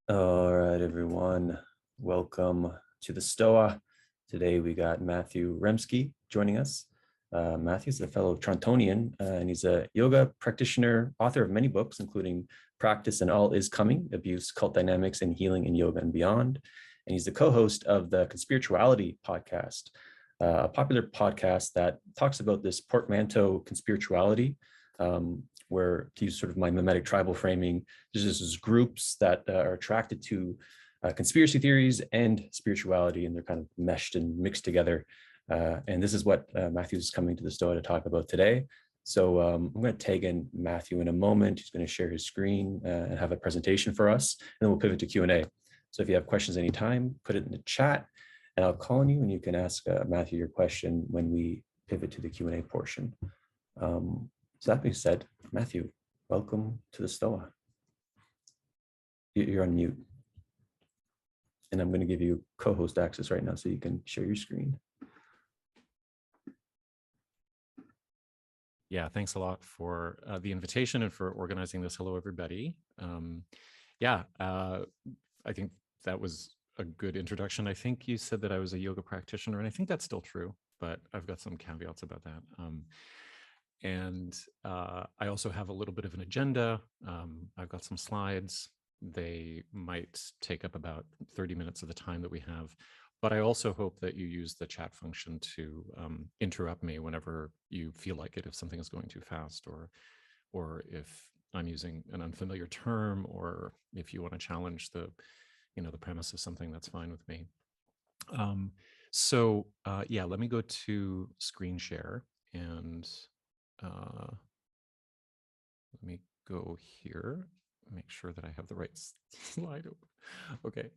All right, everyone. Welcome to the Stoa. Today we got Matthew Remski joining us. Matthew's a fellow Torontonian, and he's a yoga practitioner, author of many books, including Practice and All Is Coming, Abuse, Cult Dynamics, and Healing in Yoga and Beyond. And he's the co-host of the Conspirituality podcast, a popular podcast that talks about this portmanteau conspirituality, where, to use sort of my mimetic tribal framing, there's just groups that are attracted to conspiracy theories and spirituality, and they're kind of meshed and mixed together. And this is what Matthew's coming to the Stoa to talk about today. So I'm going to tag in Matthew in a moment. He's going to share his screen and have a presentation for us, and then we'll pivot to Q&A. So if you have questions anytime, put it in the chat, and I'll call on you, and you can ask Matthew your question when we pivot to the Q&A portion. So that being said, Matthew, welcome to the Stoa. You're on mute. And I'm going to give you co-host access right now so you can share your screen. Yeah, thanks a lot for the invitation and for organizing this. Hello, everybody. I think that was a good introduction. I think you said that I was a yoga practitioner, and I think that's still true, but I've got some caveats about that. I also have a little bit of an agenda. I've got some slides. They might take up about 30 minutes of the time that we have. But I also hope that you use the chat function to interrupt me whenever you feel like it, if something is going too fast, or if I'm using an unfamiliar term, or if you want to challenge the premise of something, that's fine with me. Let me go to screen share, and let me go here, make sure that I have the right slide open. Okay.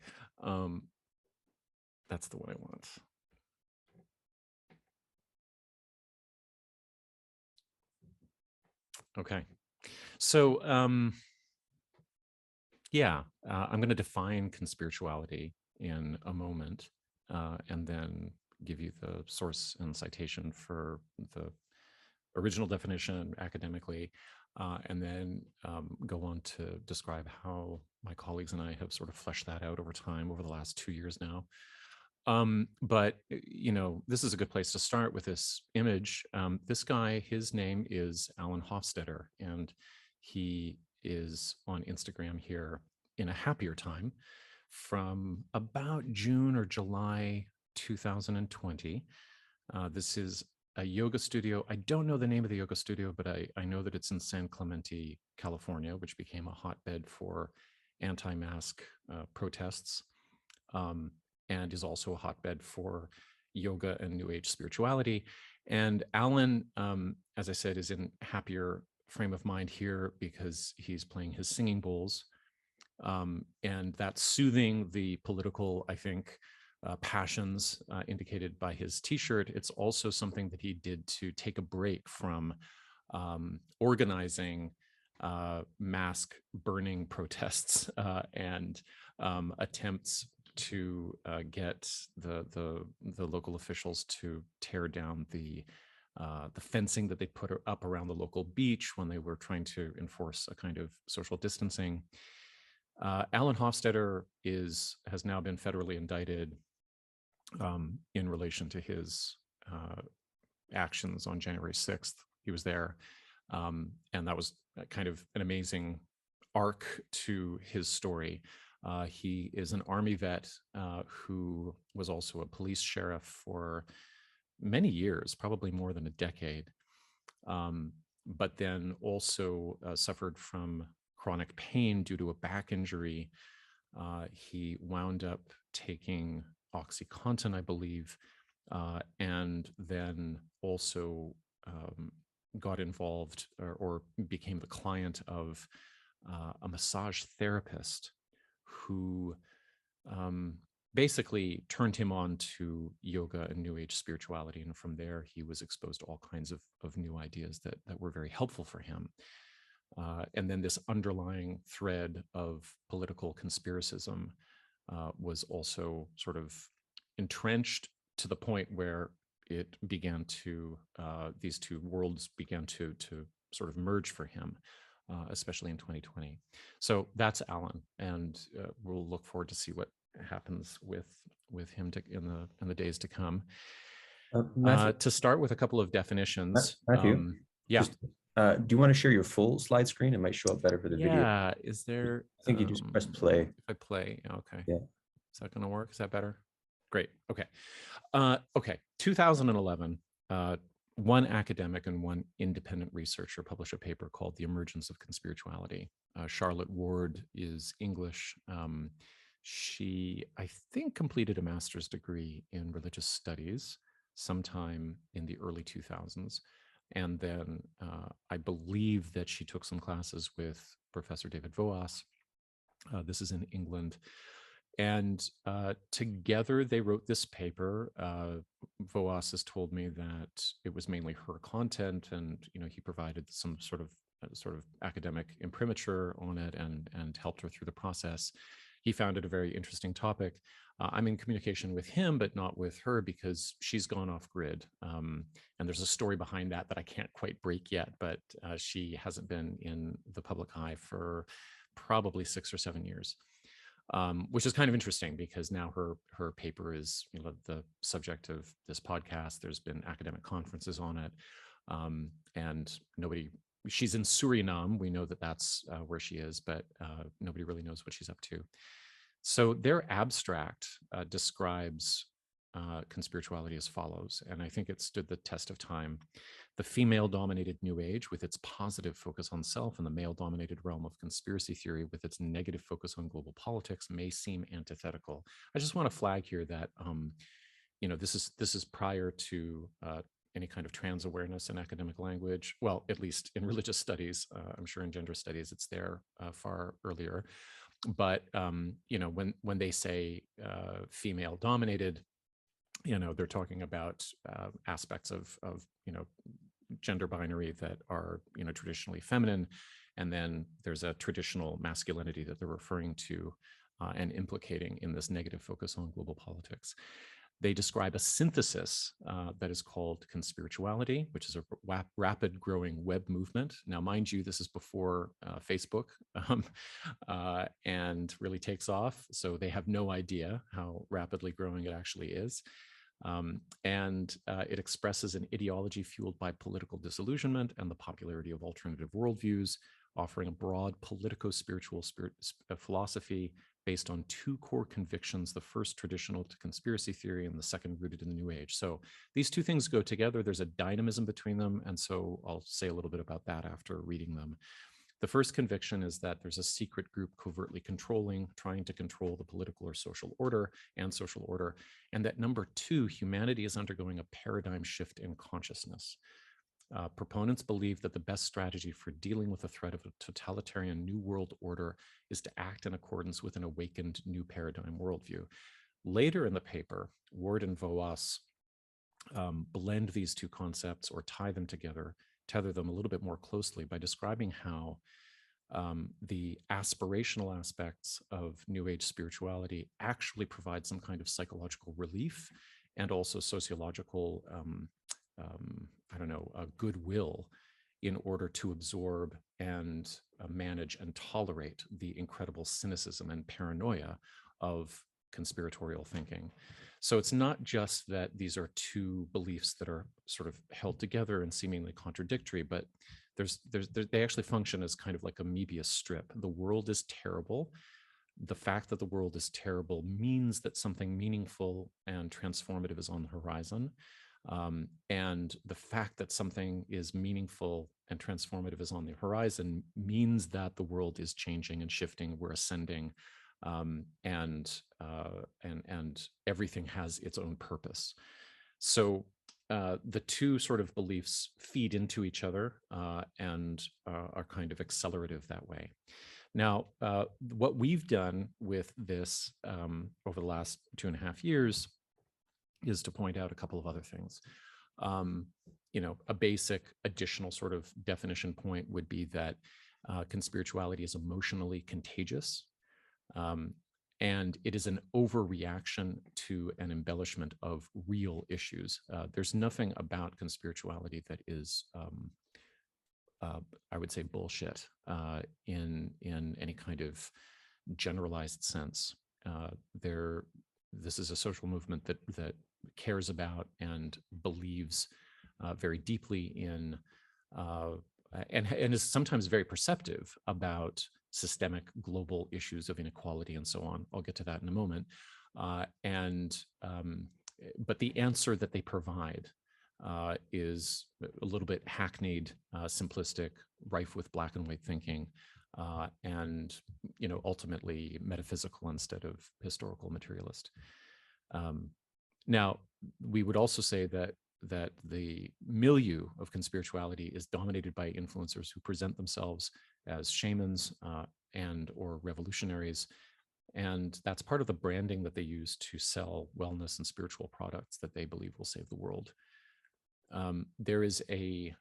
That's the one I want. Okay. So, I'm going to define conspirituality in a moment, and then give you the source and citation for the original definition academically, and then go on to describe how my colleagues and I have sort of fleshed that out over time over the last 2 years now. But this is a good place to start with this image. This guy, his name is Alan Hofstetter, and he is on Instagram here in a happier time from about June or July 2020. This is a yoga studio. I don't know the name of the yoga studio, but I know that it's in San Clemente, California, which became a hotbed for anti-mask protests. And is also a hotbed for yoga and New Age spirituality. And Alan, as I said, is in happier frame of mind here because he's playing his singing bowls. And that's soothing the political, I think, passions indicated by his t-shirt. It's also something that he did to take a break from organizing mask burning protests and attempts to get the local officials to tear down the fencing that they put up around the local beach when they were trying to enforce a kind of social distancing. Alan Hofstetter has now been federally indicted in relation to his actions on January 6th. He was there, and that was kind of an amazing arc to his story. He is an Army vet who was also a police sheriff for many years, probably more than a decade, but then also suffered from chronic pain due to a back injury. He wound up taking OxyContin, I believe, and then also got involved or became the client of a massage therapist who basically turned him on to yoga and New Age spirituality. And from there, he was exposed to all kinds of new ideas that were very helpful for him. And then this underlying thread of political conspiracism was also sort of entrenched to the point where it began to, these two worlds began to sort of merge for him. especially in 2020. So that's Alan, and we'll look forward to see what happens with him in the days to come. Matthew, To start with a couple of definitions. Matthew, Yeah. just do you want to share your full slide screen? It might show up better for the video. Yeah. Is there? I think you just press play. If I play, okay. Yeah. Is that going to work? Is that better? Great. Okay. Okay. 2011. One academic and one independent researcher published a paper called "The Emergence of Conspirituality." Charlotte Ward is English. She, I think, completed a master's degree in religious studies sometime in the early 2000s. And then I believe that she took some classes with Professor David Voas. This is in England. And together they wrote this paper. Voas has told me that it was mainly her content, and he provided some sort of academic imprimatur on it and helped her through the process. He found it a very interesting topic. I'm in communication with him, but not with her because she's gone off grid. And there's a story behind that I can't quite break yet, but she hasn't been in the public eye for probably 6 or 7 years. Which is kind of interesting because now her paper is the subject of this podcast. There's been academic conferences on it, and she's in Suriname. We know that that's where she is, but nobody really knows what she's up to. So their abstract describes conspirituality as follows, and I think it stood the test of time. The female-dominated New Age, with its positive focus on self, and the male-dominated realm of conspiracy theory, with its negative focus on global politics, may seem antithetical. I just want to flag here that this is prior to any kind of trans awareness in academic language. Well, at least in religious studies. I'm sure in gender studies it's there far earlier. But when they say female-dominated, they're talking about aspects of gender binary that are traditionally feminine, and then there's a traditional masculinity that they're referring to and implicating in this negative focus on global politics. They describe a synthesis that is called Conspirituality, which is a rapid growing web movement. Now, mind you, this is before Facebook and really takes off. So they have no idea how rapidly growing it actually is. It expresses an ideology fueled by political disillusionment and the popularity of alternative worldviews, offering a broad politico-spiritual philosophy based on two core convictions, the first traditional to conspiracy theory and the second rooted in the New Age. So these two things go together. There's a dynamism between them. And so I'll say a little bit about that after reading them. The first conviction is that there's a secret group covertly trying to control the political or social order, and that number two, humanity is undergoing a paradigm shift in consciousness. Proponents believe that the best strategy for dealing with the threat of a totalitarian new world order is to act in accordance with an awakened new paradigm worldview. Later in the paper, Ward and Voas blend these two concepts or tether them a little bit more closely by describing how the aspirational aspects of New Age spirituality actually provide some kind of psychological relief and also sociological, goodwill in order to absorb and manage and tolerate the incredible cynicism and paranoia of conspiratorial thinking. So it's not just that these are two beliefs that are sort of held together and seemingly contradictory, but they actually function as kind of like a Mobius strip. The world is terrible. The fact that the world is terrible means that something meaningful and transformative is on the horizon. And the fact that something is meaningful and transformative is on the horizon means that the world is changing and shifting. We're ascending. And everything has its own purpose. So the two sort of beliefs feed into each other and are kind of accelerative that way. Now, what we've done with this over the last 2.5 years is to point out a couple of other things. A basic additional sort of definition point would be that conspirituality is emotionally contagious. And it is an overreaction to an embellishment of real issues. There's nothing about conspirituality that is I would say, bullshit in any kind of generalized sense. This is a social movement that cares about and believes very deeply in, and is sometimes very perceptive about systemic global issues of inequality and so on. I'll get to that in a moment. But the answer that they provide is a little bit hackneyed, simplistic, rife with black and white thinking, and ultimately metaphysical instead of historical materialist. Now, we would also say that the milieu of conspirituality is dominated by influencers who present themselves as shamans and or revolutionaries. And that's part of the branding that they use to sell wellness and spiritual products that they believe will save the world. There is a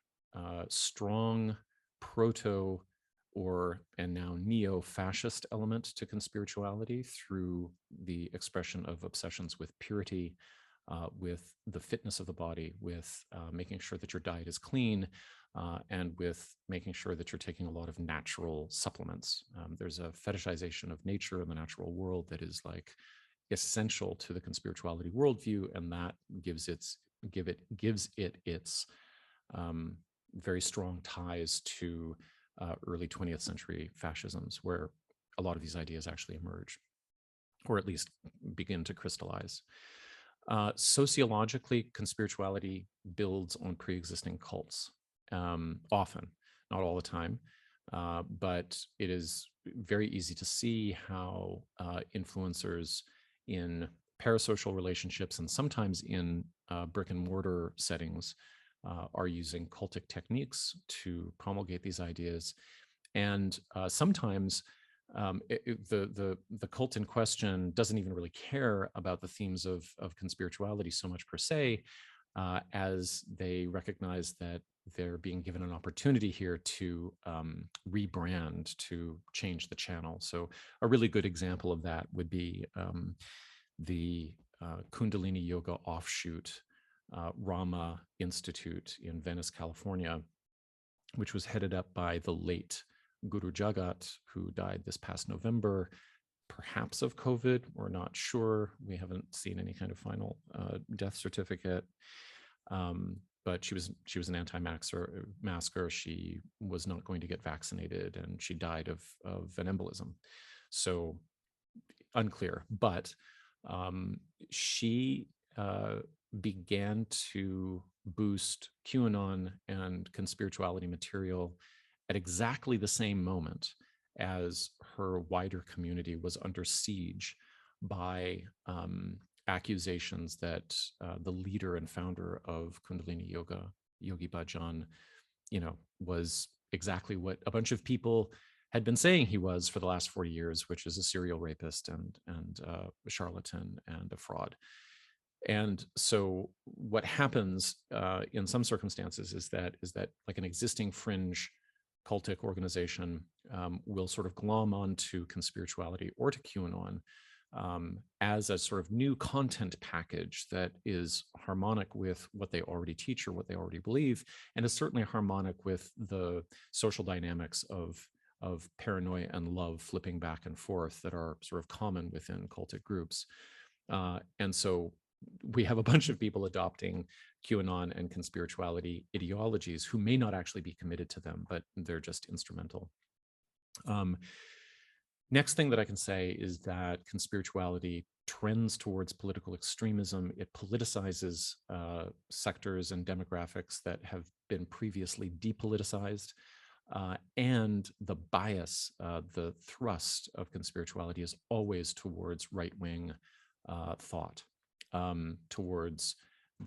strong proto and now neo-fascist element to conspirituality through the expression of obsessions with purity, with the fitness of the body, with making sure that your diet is clean, and with making sure that you're taking a lot of natural supplements. There's a fetishization of nature and the natural world that is like essential to the conspirituality worldview, and that gives it its very strong ties to early 20th century fascisms, where a lot of these ideas actually emerge, or at least begin to crystallize. Sociologically, conspirituality builds on pre-existing cults, often, not all the time, but it is very easy to see how influencers in parasocial relationships and sometimes in brick and mortar settings are using cultic techniques to promulgate these ideas. And sometimes the cult in question doesn't even really care about the themes of conspirituality so much per se, as they recognize that they're being given an opportunity here to rebrand, to change the channel. So a really good example of that would be the Kundalini Yoga offshoot, Rama Institute in Venice, California, which was headed up by the late Guru Jagat, who died this past November, perhaps of COVID. We're not sure. We haven't seen any kind of final death certificate. But she was an anti-masker. She was not going to get vaccinated, and she died of an embolism. So unclear. But she began to boost QAnon and conspirituality material at exactly the same moment as her wider community was under siege by accusations that the leader and founder of Kundalini Yoga, Yogi Bhajan, was exactly what a bunch of people had been saying he was for the last 40 years, which is a serial rapist and a charlatan and a fraud. And so what happens in some circumstances is that like an existing fringe cultic organization will sort of glom onto conspirituality or to QAnon as a sort of new content package that is harmonic with what they already teach or what they already believe, and is certainly harmonic with the social dynamics of paranoia and love flipping back and forth that are sort of common within cultic groups. And so we have a bunch of people adopting QAnon and conspirituality ideologies who may not actually be committed to them, but they're just instrumental. Next thing that I can say is that conspirituality trends towards political extremism. It politicizes sectors and demographics that have been previously depoliticized. And the bias, the thrust of conspirituality is always towards right-wing thought, towards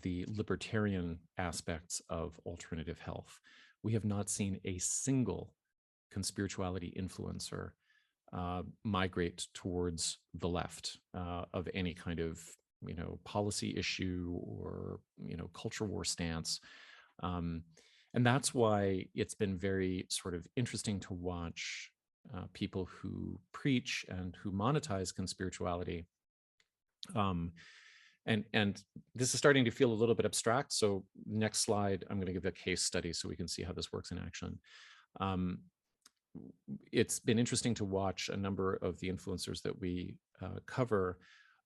the libertarian aspects of alternative health. We have not seen a single conspirituality influencer migrate towards the left of any kind of policy issue or culture war stance. And that's why it's been very sort of interesting to watch people who preach and who monetize conspirituality And this is starting to feel a little bit abstract. So next slide, I'm going to give a case study so we can see how this works in action. It's been interesting to watch a number of the influencers that we cover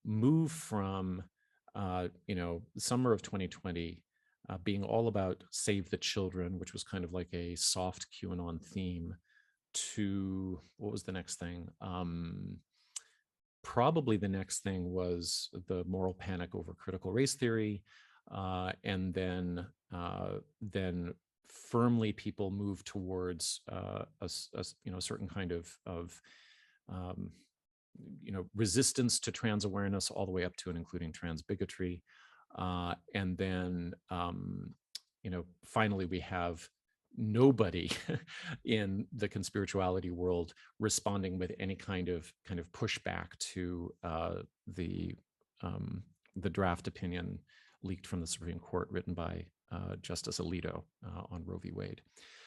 move from, summer of 2020 being all about save the children, which was kind of like a soft QAnon theme, to what was the next thing? Probably the next thing was the moral panic over critical race theory, and then firmly people move towards a certain kind of resistance to trans awareness, all the way up to and including trans bigotry, and then finally we have nobody in the conspirituality world responding with any kind of pushback to the draft opinion leaked from the Supreme Court, written by Justice Alito on Roe v. Wade.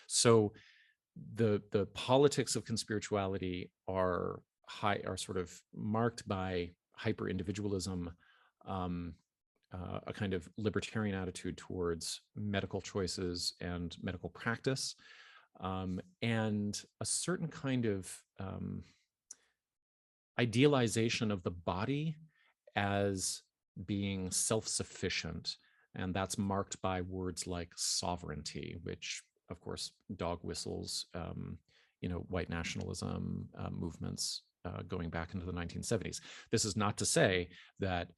So the politics of conspirituality are sort of marked by hyper individualism, a kind of libertarian attitude towards medical choices and medical practice, and a certain kind of idealization of the body as being self-sufficient. And that's marked by words like sovereignty, which of course dog whistles white nationalism movements going back into the 1970s. This is not to say that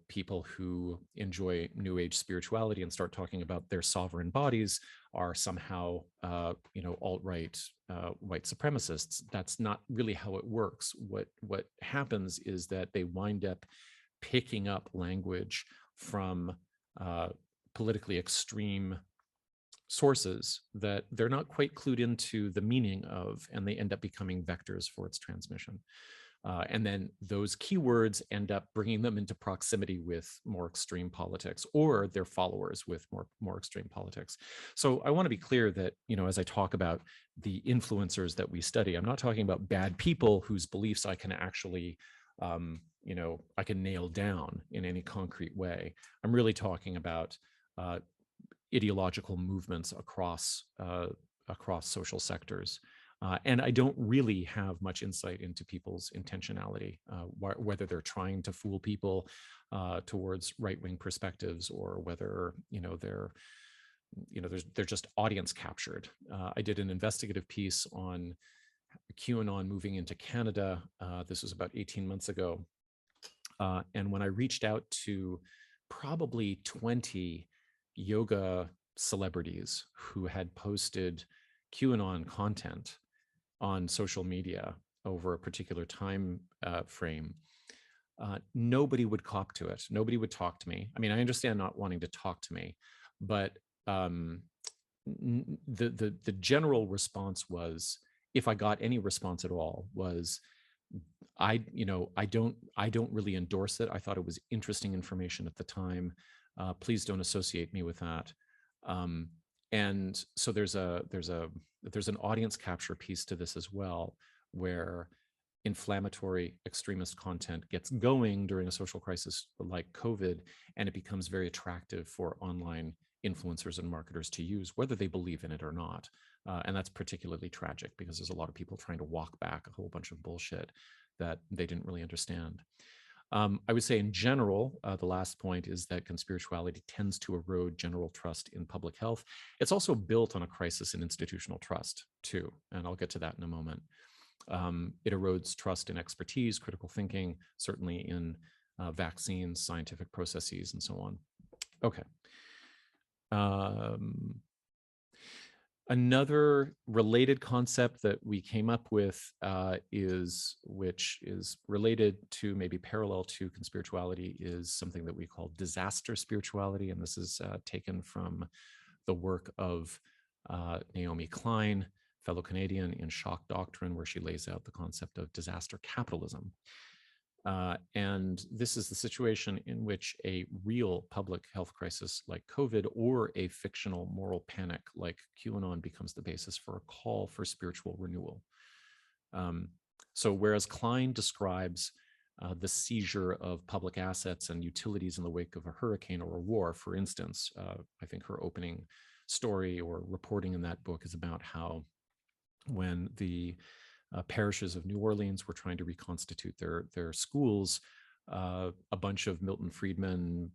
people who enjoy New Age spirituality and start talking about their sovereign bodies are somehow alt-right white supremacists. That's not really how it works. What happens is that they wind up picking up language from politically extreme sources that they're not quite clued into the meaning of, and they end up becoming vectors for its transmission. And then those keywords end up bringing them into proximity with more extreme politics, or their followers with more extreme politics. So I want to be clear that, as I talk about the influencers that we study, I'm not talking about bad people whose beliefs I can actually, I can nail down in any concrete way. I'm really talking about ideological movements across social sectors. And I don't really have much insight into people's intentionality, whether they're trying to fool people towards right-wing perspectives, or whether they're just audience captured. I did an investigative piece on QAnon moving into Canada. This was about 18 months ago. And when I reached out to probably 20 yoga celebrities who had posted QAnon content on social media over a particular time frame, nobody would cop to it. Nobody would talk to me. I mean, I understand not wanting to talk to me, but the general response was, if I got any response at all, was, I don't really endorse it. I thought it was interesting information at the time. Please don't associate me with that. And so there's an audience capture piece to this as well, where inflammatory extremist content gets going during a social crisis like COVID, and it becomes very attractive for online influencers and marketers to use, whether they believe in it or not. And that's particularly tragic, because there's a lot of people trying to walk back a whole bunch of bullshit that they didn't really understand. I would say in general, the last point is that conspirituality tends to erode general trust in public health. It's also built on a crisis in institutional trust too, and I'll get to that in a moment. It erodes trust in expertise, critical thinking, certainly in vaccines, scientific processes, and so on. Okay. Another related concept that we came up with which is related to, maybe parallel to conspirituality, is something that we call disaster spirituality. And this is taken from the work of Naomi Klein, fellow Canadian, in Shock Doctrine, where she lays out the concept of disaster capitalism. And this is the situation in which a real public health crisis like COVID, or a fictional moral panic like QAnon, becomes the basis for a call for spiritual renewal. So whereas Klein describes the seizure of public assets and utilities in the wake of a hurricane or a war, for instance. I think her opening story or reporting in that book is about how when the parishes of New Orleans were trying to reconstitute their schools, a bunch of Milton Friedman,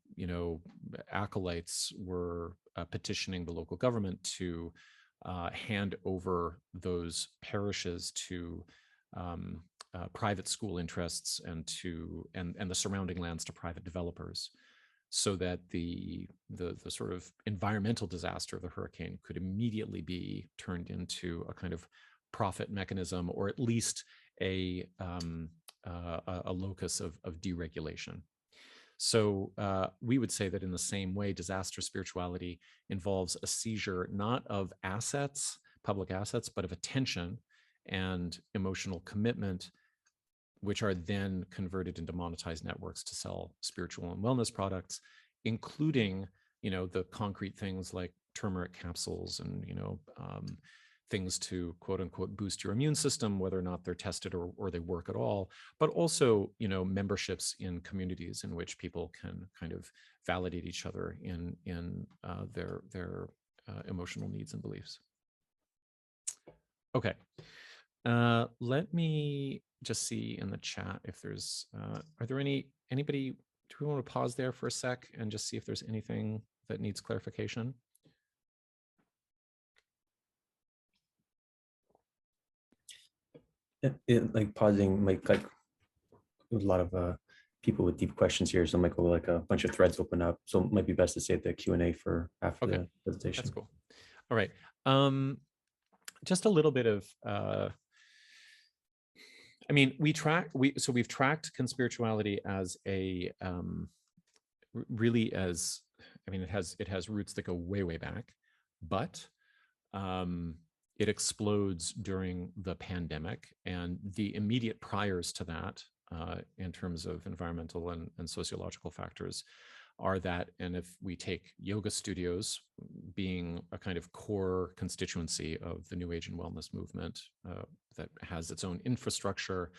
acolytes were petitioning the local government to hand over those parishes to private school interests and the surrounding lands to private developers, so that the sort of environmental disaster of the hurricane could immediately be turned into a kind of profit mechanism, or at least a locus of deregulation. So we would say that in the same way, disaster spirituality involves a seizure not of assets, public assets, but of attention and emotional commitment, which are then converted into monetized networks to sell spiritual and wellness products, including, the concrete things like turmeric capsules and, things to quote unquote boost your immune system, whether or not they're tested or they work at all, but also, memberships in communities in which people can kind of validate each other in their emotional needs and beliefs. Okay. Let me just see in the chat if there's, are there anybody, do we want to pause there for a sec and just see if there's anything that needs clarification? Like pausing, like a lot of people with deep questions here, so it might go like a bunch of threads open up. So it might be best to save the Q&A for after the presentation. That's cool. All right. Just a little bit of, we've tracked conspirituality as a really as, it has roots that go way back, but it explodes during the pandemic, and the immediate priors to that, in terms of environmental and sociological factors, are that, and if we take yoga studios being a kind of core constituency of the New Age and wellness movement, that has its own infrastructure,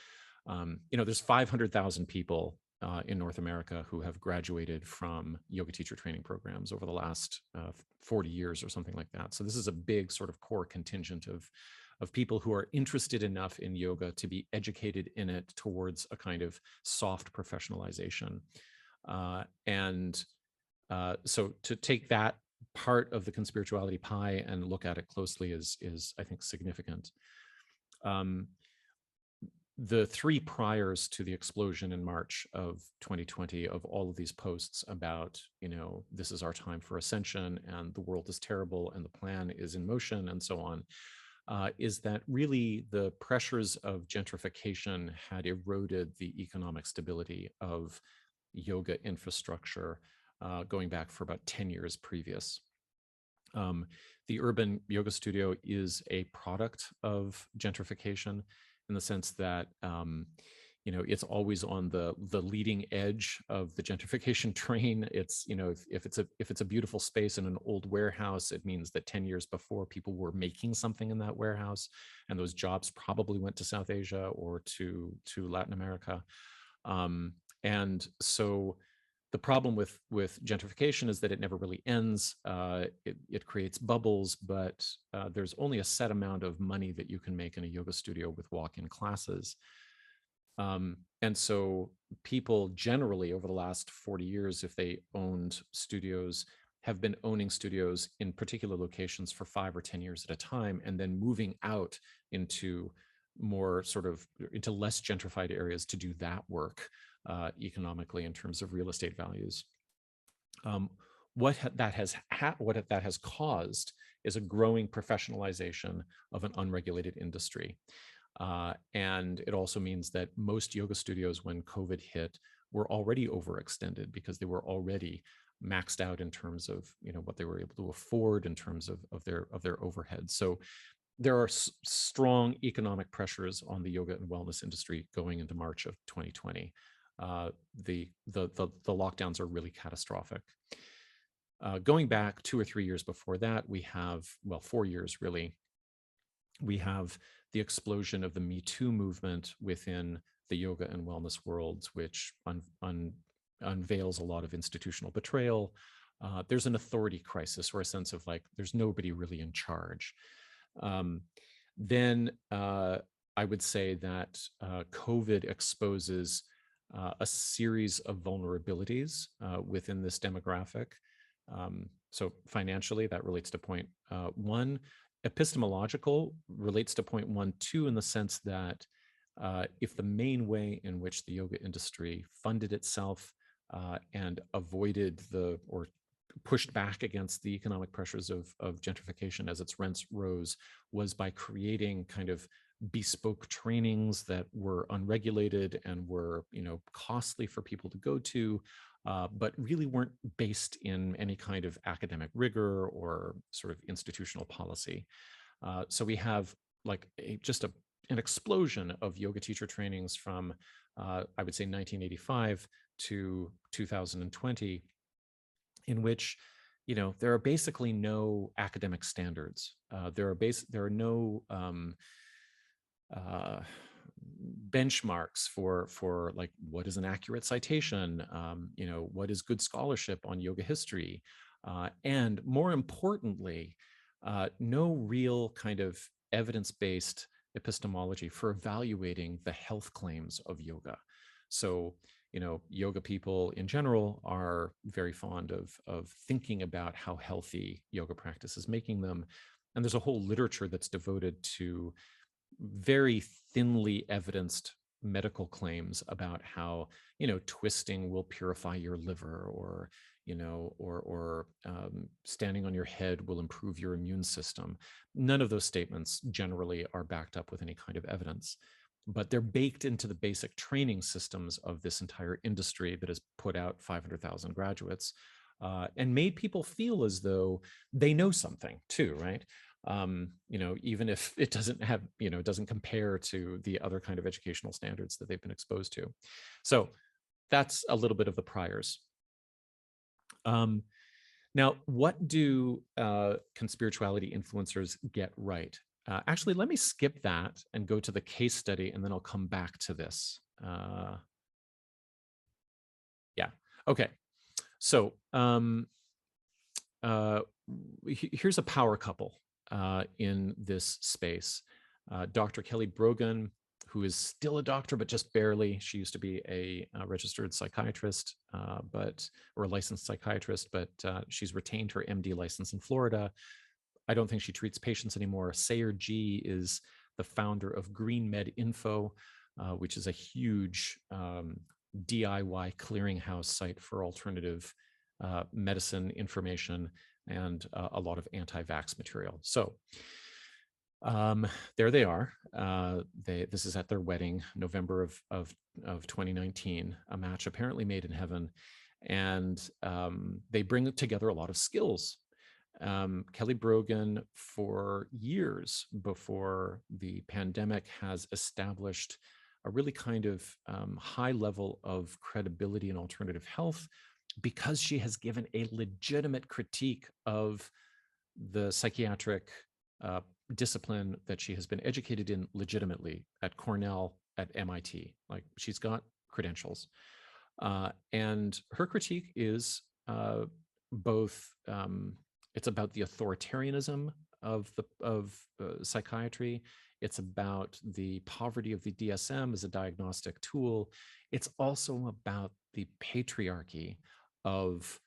there's 500,000 people in North America who have graduated from yoga teacher training programs over the last 40 years or something like that. So this is a big sort of core contingent of people who are interested enough in yoga to be educated in it towards a kind of soft professionalization. So to take that part of the conspirituality pie and look at it closely is I think significant. The three priors to the explosion in March of 2020 of all of these posts about, this is our time for ascension and the world is terrible and the plan is in motion and so on, is that really the pressures of gentrification had eroded the economic stability of yoga infrastructure going back for about 10 years previous. The urban yoga studio is a product of gentrification, in the sense that it's always on the leading edge of the gentrification train. It's, if it's a beautiful space in an old warehouse, it means that 10 years before people were making something in that warehouse, and those jobs probably went to South Asia or to Latin America. And so the problem with gentrification is that it never really ends. It creates bubbles, but there's only a set amount of money that you can make in a yoga studio with walk-in classes. And so people generally over the last 40 years, if they owned studios, have been owning studios in particular locations for 5 or 10 years at a time, and then moving out into more into less gentrified areas to do that work economically in terms of real estate values. What that has caused is a growing professionalization of an unregulated industry. And it also means that most yoga studios, when COVID hit, were already overextended because they were already maxed out in terms of what they were able to afford in terms of their overhead. So there are strong economic pressures on the yoga and wellness industry going into March of 2020. The lockdowns are really catastrophic. Going back 2 or 3 years before that, we have, 4 years really, we have the explosion of the Me Too movement within the yoga and wellness worlds, which unveils a lot of institutional betrayal. There's an authority crisis, or a sense of like there's nobody really in charge. Then I would say that COVID exposes a series of vulnerabilities within this demographic. So financially, that relates to point one. Epistemological relates to point 1, 2, in the sense that if the main way in which the yoga industry funded itself and avoided or pushed back against the economic pressures of gentrification as its rents rose was by creating kind of bespoke trainings that were unregulated and were, costly for people to go to, but really weren't based in any kind of academic rigor or sort of institutional policy. So we have like an explosion of yoga teacher trainings from, I would say, 1985 to 2020, in which there are basically no academic standards. There are no benchmarks for like what is an accurate citation, what is good scholarship on yoga history, and more importantly, no real kind of evidence-based epistemology for evaluating the health claims of yoga. So, yoga people in general are very fond of thinking about how healthy yoga practice is making them. And there's a whole literature that's devoted to very thinly evidenced medical claims about how, twisting will purify your liver, or standing on your head will improve your immune system. None of those statements generally are backed up with any kind of evidence, but they're baked into the basic training systems of this entire industry that has put out 500,000 graduates and made people feel as though they know something too, right? Even if it doesn't compare to the other kind of educational standards that they've been exposed to. So that's a little bit of the priors. Now, what do conspirituality influencers get right? Actually, let me skip that and go to the case study, and then I'll come back to this. Yeah, okay. So here's a power couple in this space. Dr. Kelly Brogan, who is still a doctor, but just barely. She used to be a registered psychiatrist, or a licensed psychiatrist, but she's retained her MD license in Florida. I don't think she treats patients anymore. Sayer G is the founder of Green Med Info, which is a huge DIY clearinghouse site for alternative medicine information and a lot of anti-vax material. So there they are. This is at their wedding, November of 2019, a match apparently made in heaven. And they bring together a lot of skills. Kelly Brogan, for years before the pandemic, has established a really kind of high level of credibility in alternative health because she has given a legitimate critique of the psychiatric discipline that she has been educated in legitimately at Cornell, at MIT. Like, she's got credentials. And her critique is both, it's about the authoritarianism of psychiatry. It's about the poverty of the DSM as a diagnostic tool. It's also about the patriarchy of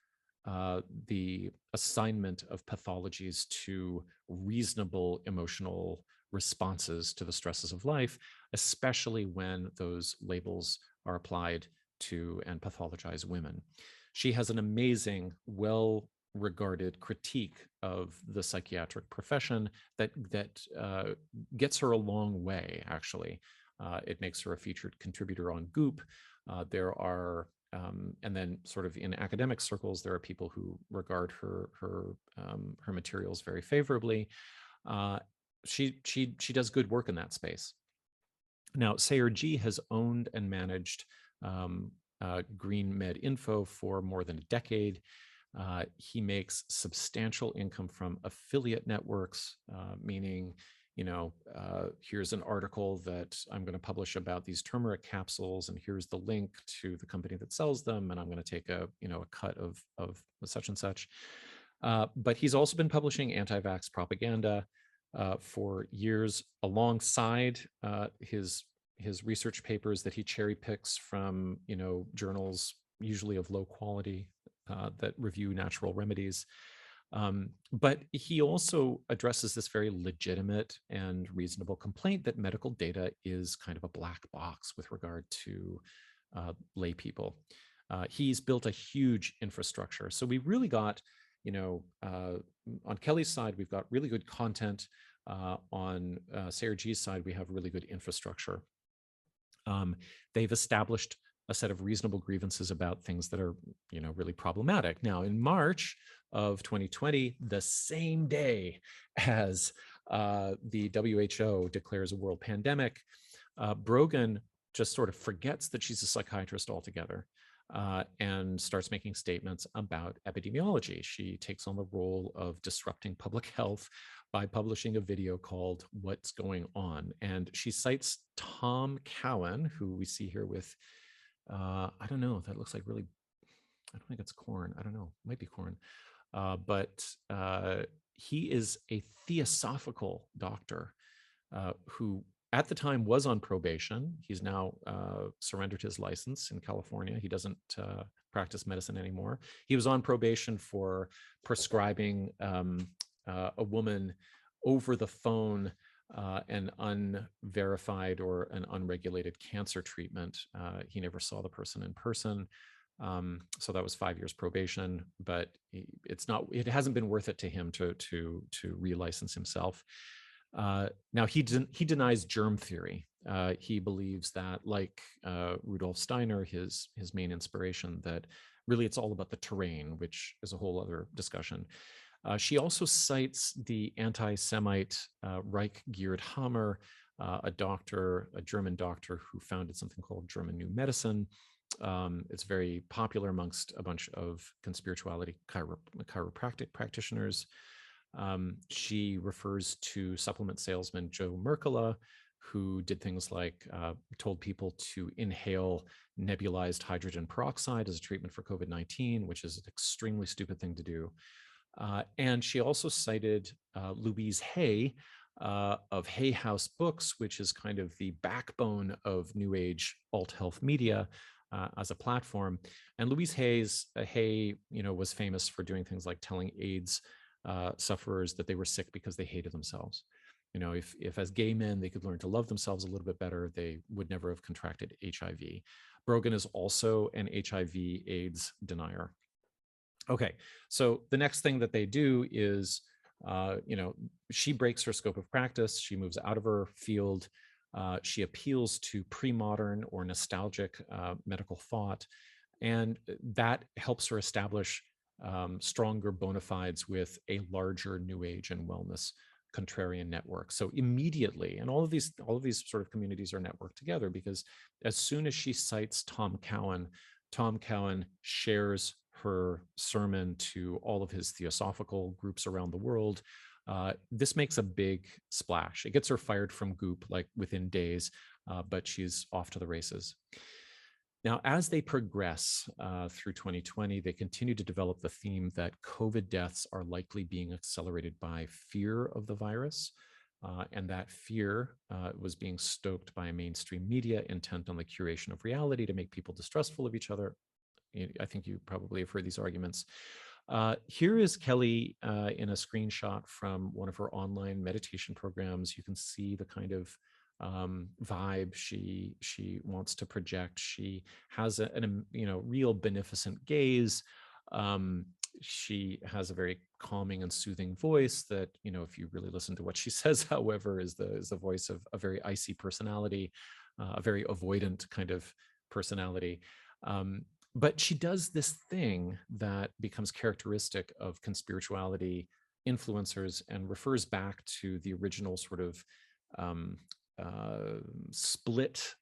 the assignment of pathologies to reasonable emotional responses to the stresses of life, especially when those labels are applied to and pathologize women. She has an amazing, well-regarded critique of the psychiatric profession that gets her a long way, actually. It makes her a featured contributor on Goop. There are and then sort of in academic circles, there are people who regard her materials very favorably. She does good work in that space. Now, Sayer G has owned and managed Green Med Info for more than a decade. He makes substantial income from affiliate networks, meaning here's an article that I'm going to publish about these turmeric capsules, and here's the link to the company that sells them, and I'm going to take a cut of such and such. But he's also been publishing anti-vax propaganda for years, alongside his research papers that he cherry picks from journals usually of low quality that review natural remedies. But he also addresses this very legitimate and reasonable complaint that medical data is kind of a black box with regard to lay people. He's built a huge infrastructure. So we really got, on Kelly's side, we've got really good content. On Sarah G's side, we have really good infrastructure. They've established a set of reasonable grievances about things that are, really problematic. Now, in March of 2020, the same day as the WHO declares a world pandemic, Brogan just sort of forgets that she's a psychiatrist altogether and starts making statements about epidemiology. She takes on the role of disrupting public health by publishing a video called What's Going On? And she cites Tom Cowan, who we see here with, I don't know, that looks like really, I don't think it's corn. I don't know, might be corn. But he is a theosophical doctor who at the time was on probation. He's now surrendered his license in California. He doesn't practice medicine anymore. He was on probation for prescribing a woman over the phone an unverified or an unregulated cancer treatment. He never saw the person in person. So that was 5 years probation, but it hasn't been worth it to him to relicense himself. Now he denies germ theory. He believes that, like Rudolf Steiner, his main inspiration, that really it's all about the terrain, which is a whole other discussion. She also cites the anti-Semite Reich Geert Hammer, a German doctor who founded something called German New Medicine. It's very popular amongst a bunch of conspirituality chiropractic practitioners. She refers to supplement salesman Joe Mercola, who did things like told people to inhale nebulized hydrogen peroxide as a treatment for COVID-19, which is an extremely stupid thing to do. And she also cited Louise Hay of Hay House Books, which is kind of the backbone of New Age alt health media as a platform. And Louise Hay, was famous for doing things like telling AIDS sufferers that they were sick because they hated themselves. If as gay men they could learn to love themselves a little bit better, they would never have contracted HIV. Brogan is also an HIV/AIDS denier. Okay, so the next thing that they do is, she breaks her scope of practice. She moves out of her field. She appeals to pre-modern or nostalgic medical thought, and that helps her establish stronger bona fides with a larger New Age and wellness contrarian network. So immediately, and all of these sort of communities are networked together, because as soon as she cites Tom Cowan shares her sermon to all of his theosophical groups around the world. This makes a big splash. It gets her fired from Goop like within days, but she's off to the races. Now, as they progress through 2020, they continue to develop the theme that COVID deaths are likely being accelerated by fear of the virus, and that fear was being stoked by mainstream media intent on the curation of reality to make people distrustful of each other. I think you probably have heard these arguments. Here is Kelly in a screenshot from one of her online meditation programs. You can see the kind of vibe she wants to project. She has a real beneficent gaze. She has a very calming and soothing voice that, if you really listen to what she says, however, is the voice of a very icy personality, a very avoidant kind of personality. But she does this thing that becomes characteristic of conspirituality influencers and refers back to the original sort of split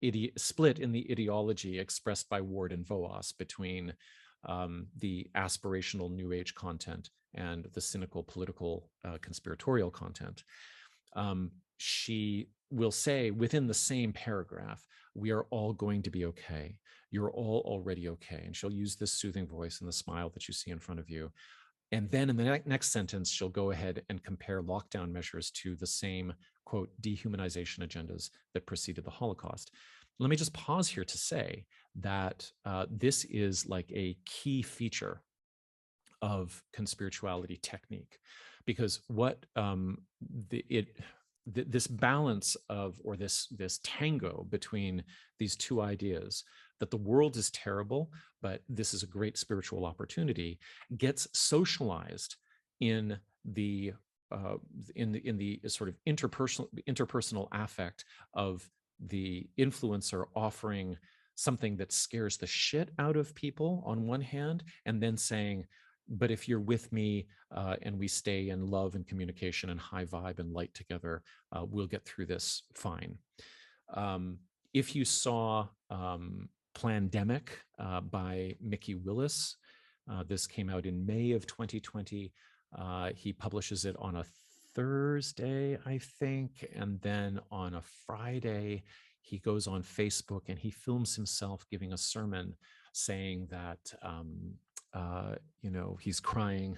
in the ideology expressed by Ward and Voas between the aspirational New Age content and the cynical political conspiratorial content. she will say within the same paragraph, we are all going to be okay. You're all already okay. And she'll use this soothing voice and the smile that you see in front of you. And then in the next sentence, she'll go ahead and compare lockdown measures to the same, quote, dehumanization agendas that preceded the Holocaust. Let me just pause here to say that this is like a key feature of conspirituality technique, because what this balance of, or this tango between these two ideas, that the world is terrible, but this is a great spiritual opportunity, gets socialized in the sort of interpersonal affect of the influencer offering something that scares the shit out of people on one hand, and then saying, but if you're with me and we stay in love and communication and high vibe and light together, we'll get through this fine. If you saw Plandemic by Mickey Willis, this came out in May of 2020. He publishes it on a Thursday, I think, and then on a Friday, he goes on Facebook and he films himself giving a sermon saying that, he's crying.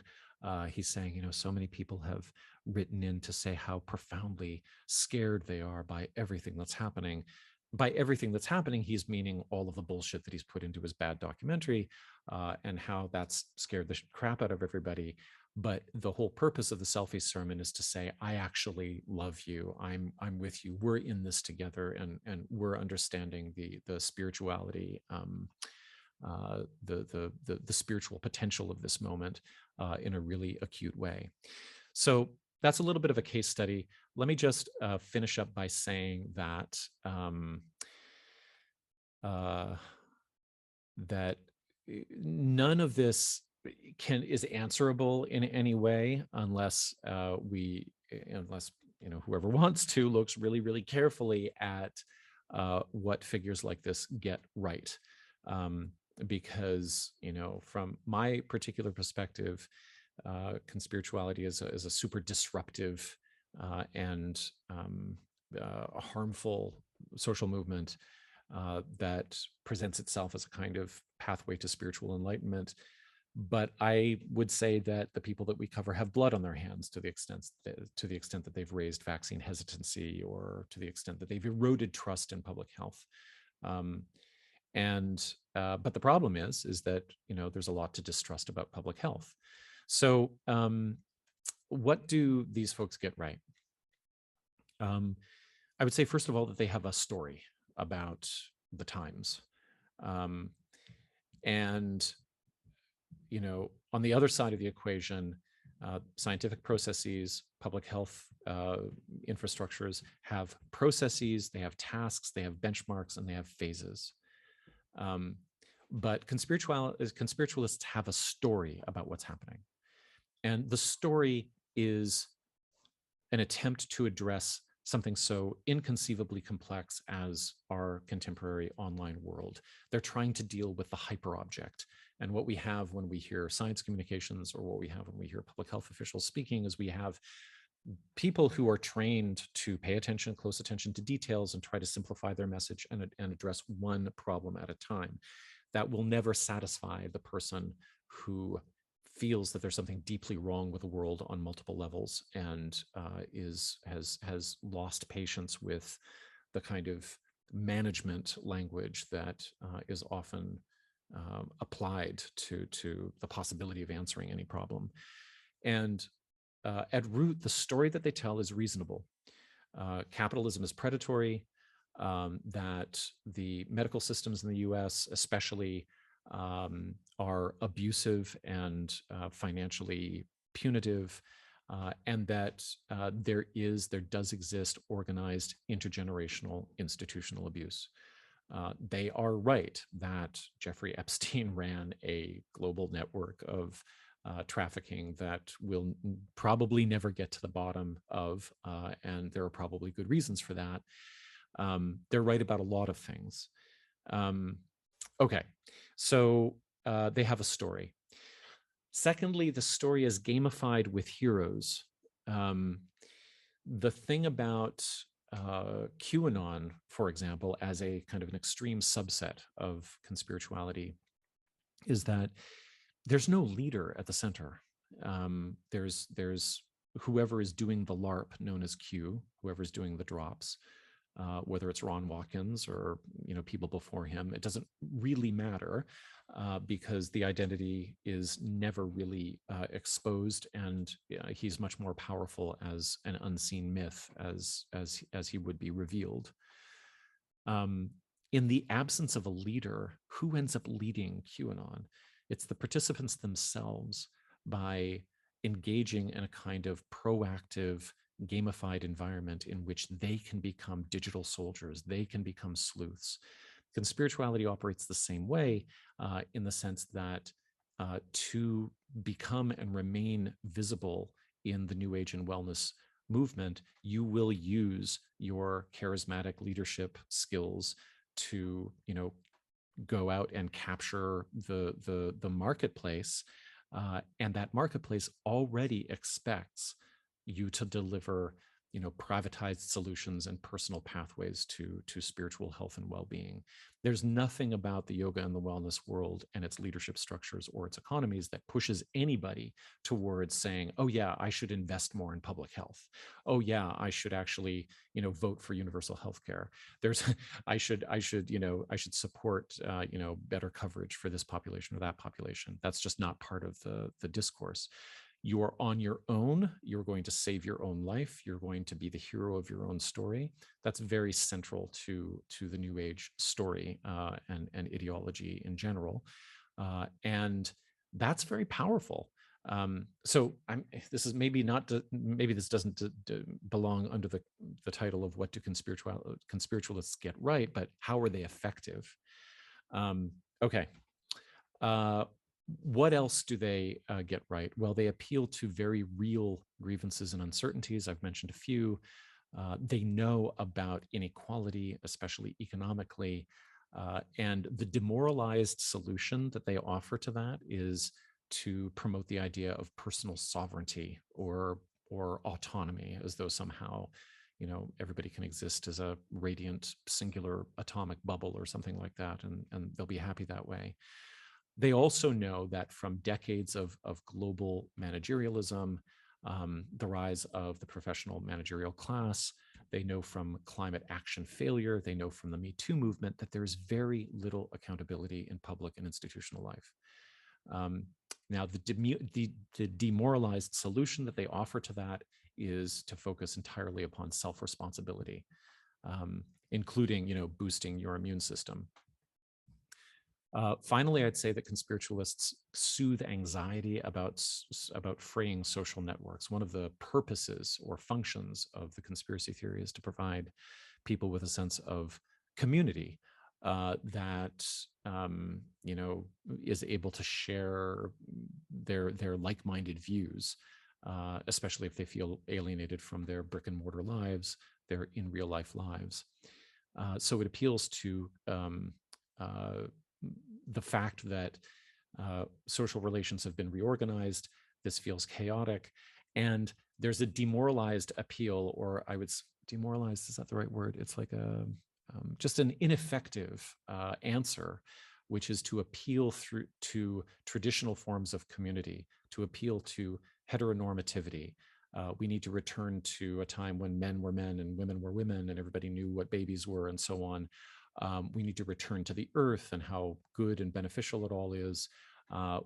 He's saying, so many people have written in to say how profoundly scared they are by everything that's happening. By everything that's happening, he's meaning all of the bullshit that he's put into his bad documentary, and how that's scared the crap out of everybody. But the whole purpose of the selfie sermon is to say, I actually love you. I'm with you. We're in this together, and we're understanding the spirituality, the spiritual potential of this moment in a really acute way. So that's a little bit of a case study. Let me just finish up by saying that that none of this is answerable in any way unless whoever wants to looks really, really carefully at what figures like this get right. Because from my particular perspective, conspirituality is a super disruptive and a harmful social movement that presents itself as a kind of pathway to spiritual enlightenment. But I would say that the people that we cover have blood on their hands to the extent that they've raised vaccine hesitancy, or to the extent that they've eroded trust in public health. But the problem is that there's a lot to distrust about public health. So what do these folks get right? I would say, first of all, that they have a story about the times. And on the other side of the equation, scientific processes, public health infrastructures have processes, they have tasks, they have benchmarks, and they have phases. But conspiritualists have a story about what's happening. And the story is an attempt to address something so inconceivably complex as our contemporary online world. They're trying to deal with the hyperobject. And what we have when we hear science communications, or what we have when we hear public health officials speaking, is we have people who are trained to pay close attention to details, and try to simplify their message and address one problem at a time. That will never satisfy the person who feels that there's something deeply wrong with the world on multiple levels, and has lost patience with the kind of management language that is often applied to the possibility of answering any problem. And at root, the story that they tell is reasonable. Capitalism is predatory, that the medical systems in the US especially are abusive and financially punitive, and that there does exist organized intergenerational institutional abuse. They are right that Jeffrey Epstein ran a global network of trafficking that we'll probably never get to the bottom of, and there are probably good reasons for that. They're right about a lot of things. Okay, so they have a story. Secondly, the story is gamified with heroes. the thing about QAnon, for example, as a kind of an extreme subset of conspirituality, is that there's no leader at the center. There's whoever is doing the LARP, known as Q, whoever's doing the drops, whether it's Ron Watkins or people before him. It doesn't really matter because the identity is never really exposed, and he's much more powerful as an unseen myth as he would be revealed. In the absence of a leader, who ends up leading QAnon? It's the participants themselves, by engaging in a kind of proactive, gamified environment in which they can become digital soldiers, they can become sleuths. Conspirituality operates the same way, in the sense that to become and remain visible in the New Age and wellness movement, you will use your charismatic leadership skills to go out and capture the marketplace, and that marketplace already expects you to deliver privatized solutions and personal pathways to spiritual health and well-being. There's nothing about the yoga and the wellness world and its leadership structures or its economies that pushes anybody towards saying, oh yeah, I should invest more in public health. Oh yeah, I should actually vote for universal health care. There's I should support better coverage for this population or that population. That's just not part of the discourse. You are on your own. You're going to save your own life. You're going to be the hero of your own story. That's very central to the New Age story and ideology in general, and that's very powerful. So this is maybe not maybe this doesn't belong under the title of what do conspiritualists get right, but how are they effective? Okay. What else do they get right? Well, they appeal to very real grievances and uncertainties. I've mentioned a few. They know about inequality, especially economically. And the demoralized solution that they offer to that is to promote the idea of personal sovereignty or autonomy, as though somehow everybody can exist as a radiant singular atomic bubble or something like that, and they'll be happy that way. They also know that from decades of global managerialism, the rise of the professional managerial class, they know from climate action failure, they know from the Me Too movement that there's very little accountability in public and institutional life. Now, the demoralized solution that they offer to that is to focus entirely upon self-responsibility, including boosting your immune system. Finally, I'd say that conspiritualists soothe anxiety about fraying social networks. One of the purposes or functions of the conspiracy theory is to provide people with a sense of community that is able to share their like-minded views, especially if they feel alienated from their brick and mortar lives, their in real life lives. So it appeals to the fact that social relations have been reorganized. This feels chaotic, and there's a demoralized appeal, or I would demoralized, is that the right word? It's like just an ineffective answer, which is to appeal to traditional forms of community, to appeal to heteronormativity. We need to return to a time when men were men and women were women and everybody knew what babies were and so on. We need to return to the earth and how good and beneficial it all is.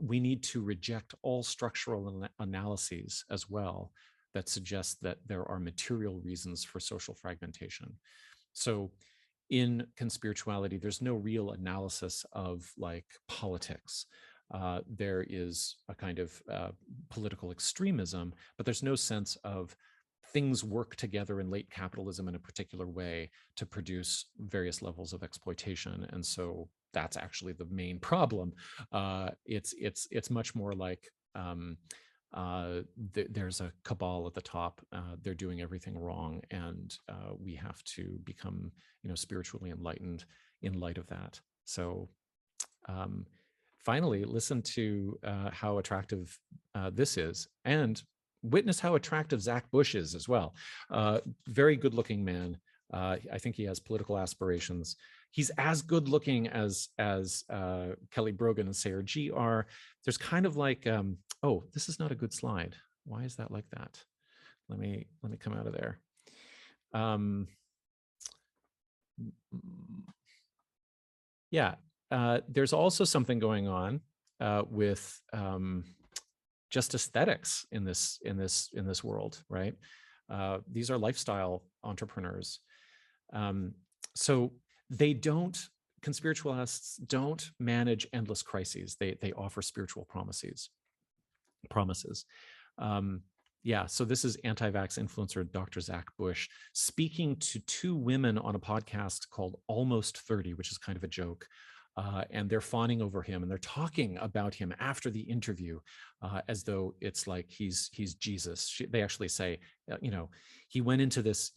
We need to reject all structural analyses as well that suggest that there are material reasons for social fragmentation. So in conspirituality, there's no real analysis of like politics. There is a kind of political extremism, but there's no sense of things work together in late capitalism in a particular way to produce various levels of exploitation. And so that's actually the main problem. It's much more like there's a cabal at the top. They're doing everything wrong, and we have to become spiritually enlightened in light of that. So finally, listen to how attractive this is, and witness how attractive Zach Bush is as well. Very good looking man. I think he has political aspirations. He's as good looking as Kelly Brogan and Sayer G are. There's kind of like, oh, this is not a good slide. Why is that like that? Let me come out of there. Yeah, there's also something going on with just aesthetics in this world, right? These are lifestyle entrepreneurs. So conspiritualists don't manage endless crises. They offer spiritual promises. Yeah, so this is anti-vax influencer Dr. Zach Bush speaking to two women on a podcast called Almost 30, which is kind of a joke. And they're fawning over him, and they're talking about him after the interview as though it's like he's Jesus. They actually say, he went into this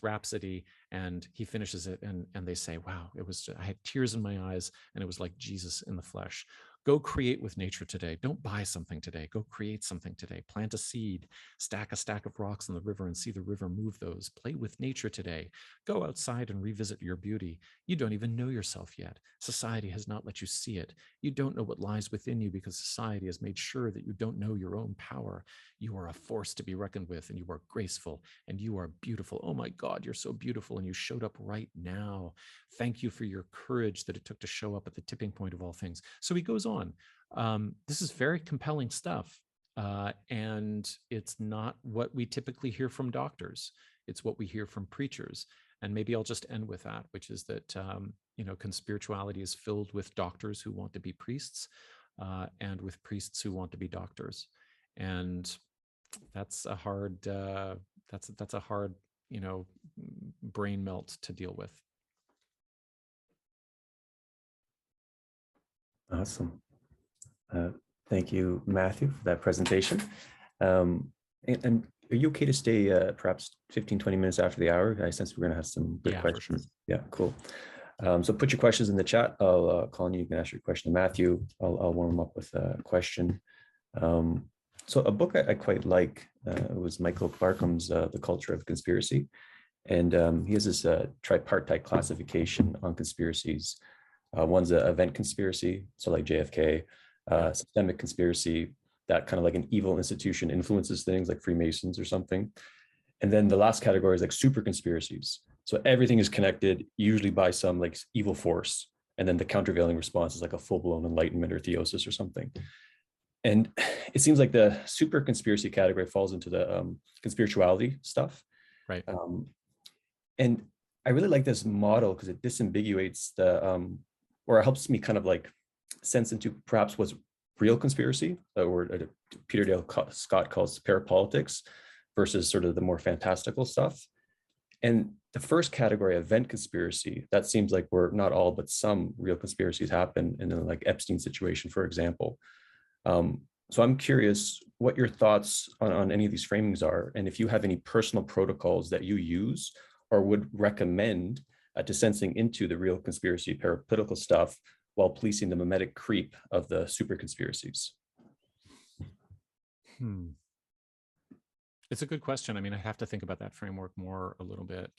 rhapsody, and he finishes it, and they say, wow, I had tears in my eyes, and it was like Jesus in the flesh. Go create with nature today. Don't buy something today. Go create something today. Plant a seed, stack a stack of rocks in the river and see the river move those. Play with nature today. Go outside and revisit your beauty. You don't even know yourself yet. Society has not let you see it. You don't know what lies within you because society has made sure that you don't know your own power. You are a force to be reckoned with, and you are graceful, and you are beautiful. Oh my God, you're so beautiful, and you showed up right now. Thank you for your courage that it took to show up at the tipping point of all things. So he goes on. This is very compelling stuff. And it's not what we typically hear from doctors. It's what we hear from preachers. And maybe I'll just end with that, which is that, conspirituality is filled with doctors who want to be priests and with priests who want to be doctors. And that's a hard, brain melt to deal with. Awesome. Thank you, Matthew, for that presentation. And are you okay to stay perhaps 15, 20 minutes after the hour? I sense we're going to have some good questions. Sure. Yeah, cool. So put your questions in the chat. I'll call on you. You can ask your question to Matthew. I'll warm up with a question. So a book I quite like was Michael Clarkham's The Culture of Conspiracy. And he has this tripartite classification on conspiracies. One's an event conspiracy, so like JFK, systemic conspiracy, that kind of like an evil institution influences things like Freemasons or something. And then the last category is like super conspiracies. So everything is connected, usually by some like evil force. And then the countervailing response is like a full-blown enlightenment or theosis or something. And it seems like the super conspiracy category falls into the conspirituality stuff. Right. And I really like this model because it disambiguates or it helps me kind of like sense into perhaps what's real conspiracy, or Peter Dale Scott calls parapolitics, versus sort of the more fantastical stuff. And the first category, event conspiracy, that seems like where not all but some real conspiracies happen, in the like Epstein situation, for example. So I'm curious what your thoughts on any of these framings are, and if you have any personal protocols that you use or would recommend to sensing into the real conspiracy parapolitical stuff while policing the mimetic creep of the super conspiracies. It's a good question. I mean, I have to think about that framework more a little bit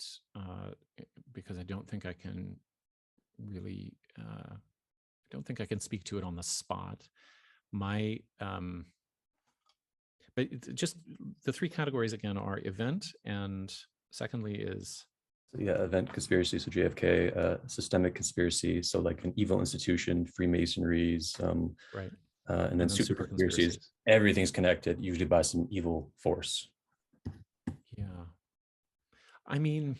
because I don't think I can really, I don't think I can speak to it on the spot. But just the three categories again are event, and secondly is... So yeah, event conspiracy, so JFK, systemic conspiracy, so like an evil institution, Freemasonries, right. And then super conspiracies, everything's connected, usually by some evil force. Yeah. I mean,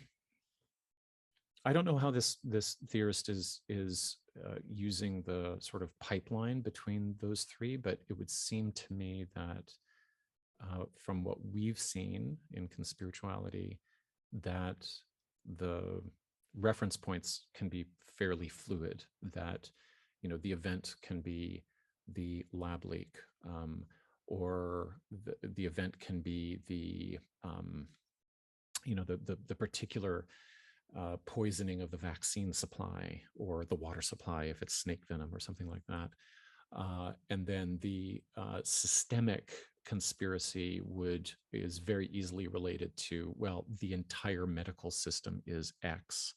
I don't know how this theorist is using the sort of pipeline between those three, but it would seem to me that from what we've seen in conspirituality, that the reference points can be fairly fluid, that, the event can be the lab leak, or the event can be the, the particular poisoning of the vaccine supply or the water supply if it's snake venom or something like that. And then the systemic conspiracy is very easily related to, well, the entire medical system is X.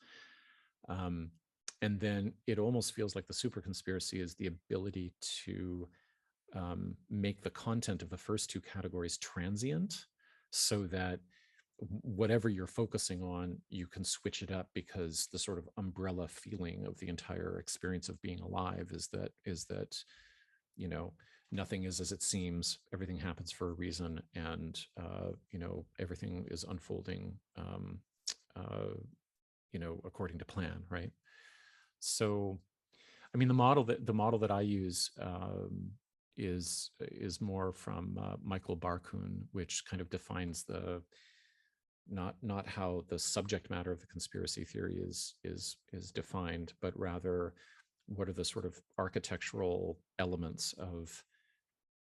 And then it almost feels like the super conspiracy is the ability to make the content of the first two categories transient, so that whatever you're focusing on, you can switch it up, because the sort of umbrella feeling of the entire experience of being alive is that nothing is as it seems, everything happens for a reason, and everything is unfolding according to plan, right? So I mean, the model that I use is more from Michael Barkun, which kind of defines the not how the subject matter of the conspiracy theory is defined, but rather what are the sort of architectural elements of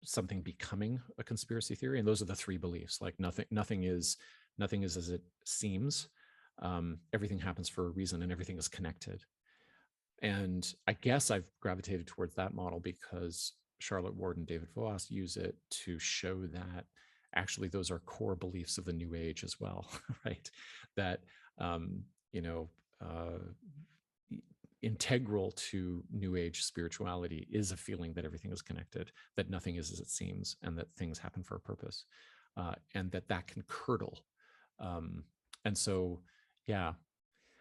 something becoming a conspiracy theory. And those are the three beliefs. Like nothing is as it seems. Everything happens for a reason, and everything is connected. And I guess I've gravitated towards that model because Charlotte Ward and David Voas use it to show that actually those are core beliefs of the New Age as well, right? That, integral to New Age spirituality is a feeling that everything is connected, that nothing is as it seems, and that things happen for a purpose, and that can curdle. And so, yeah,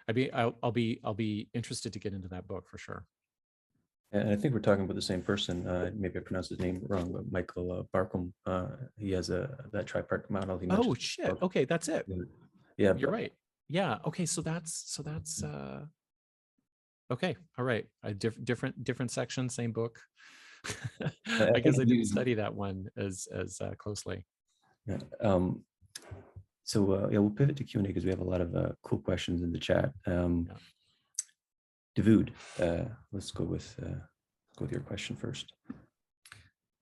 I'll be interested to get into that book for sure. And I think we're talking about the same person. Maybe I pronounced his name wrong, but Michael Barkum. He has that tripart model. He Oh shit! Okay, that's it. Yeah, you're right. Yeah. Okay, so that's okay. All right. Different section, same book. I guess I didn't study that one as closely. Yeah. So we'll pivot to Q&A because we have a lot of cool questions in the chat. David, let's go with your question first.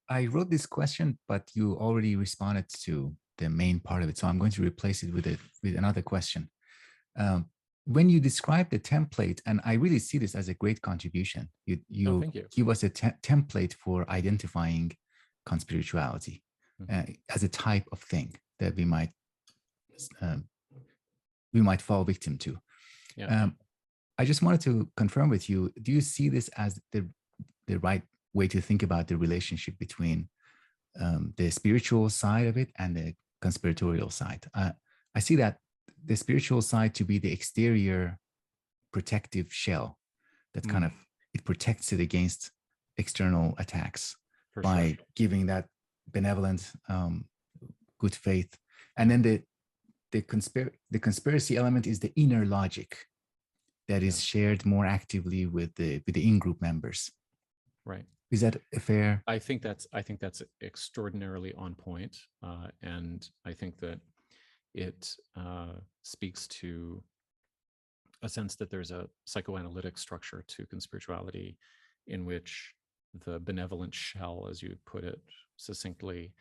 I wrote this question, but you already responded to the main part of it, so I'm going to replace it with another question. When you describe the template, and I really see this as a great contribution, you give us a template for identifying conspirituality as a type of thing that we might fall victim to. Yeah. I just wanted to confirm with you, do you see this as the right way to think about the relationship between the spiritual side of it and the conspiratorial side? I see that the spiritual side to be the exterior protective shell that kind of, it protects it against external attacks by giving that benevolent, good faith. And then the conspiracy element is the inner logic that is shared more actively with the in-group members. Right. Is that a fair? I think that's extraordinarily on point, and I think that it speaks to a sense that there's a psychoanalytic structure to conspirituality, in which the benevolent shell, as you put it succinctly,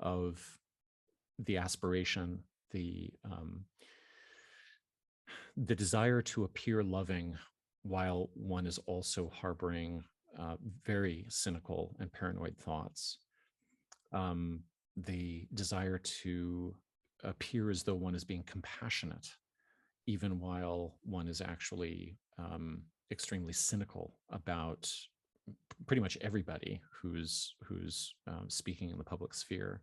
of the aspiration, the desire to appear loving while one is also harboring very cynical and paranoid thoughts, the desire to appear as though one is being compassionate, even while one is actually extremely cynical about pretty much everybody who's speaking in the public sphere.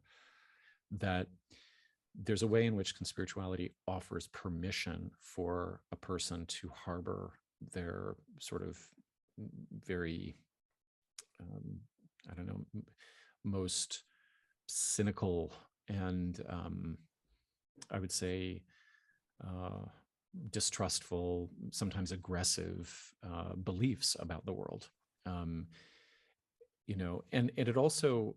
That there's a way in which conspirituality offers permission for a person to harbor their sort of very, most cynical and I would say distrustful, sometimes aggressive beliefs about the world. And it also,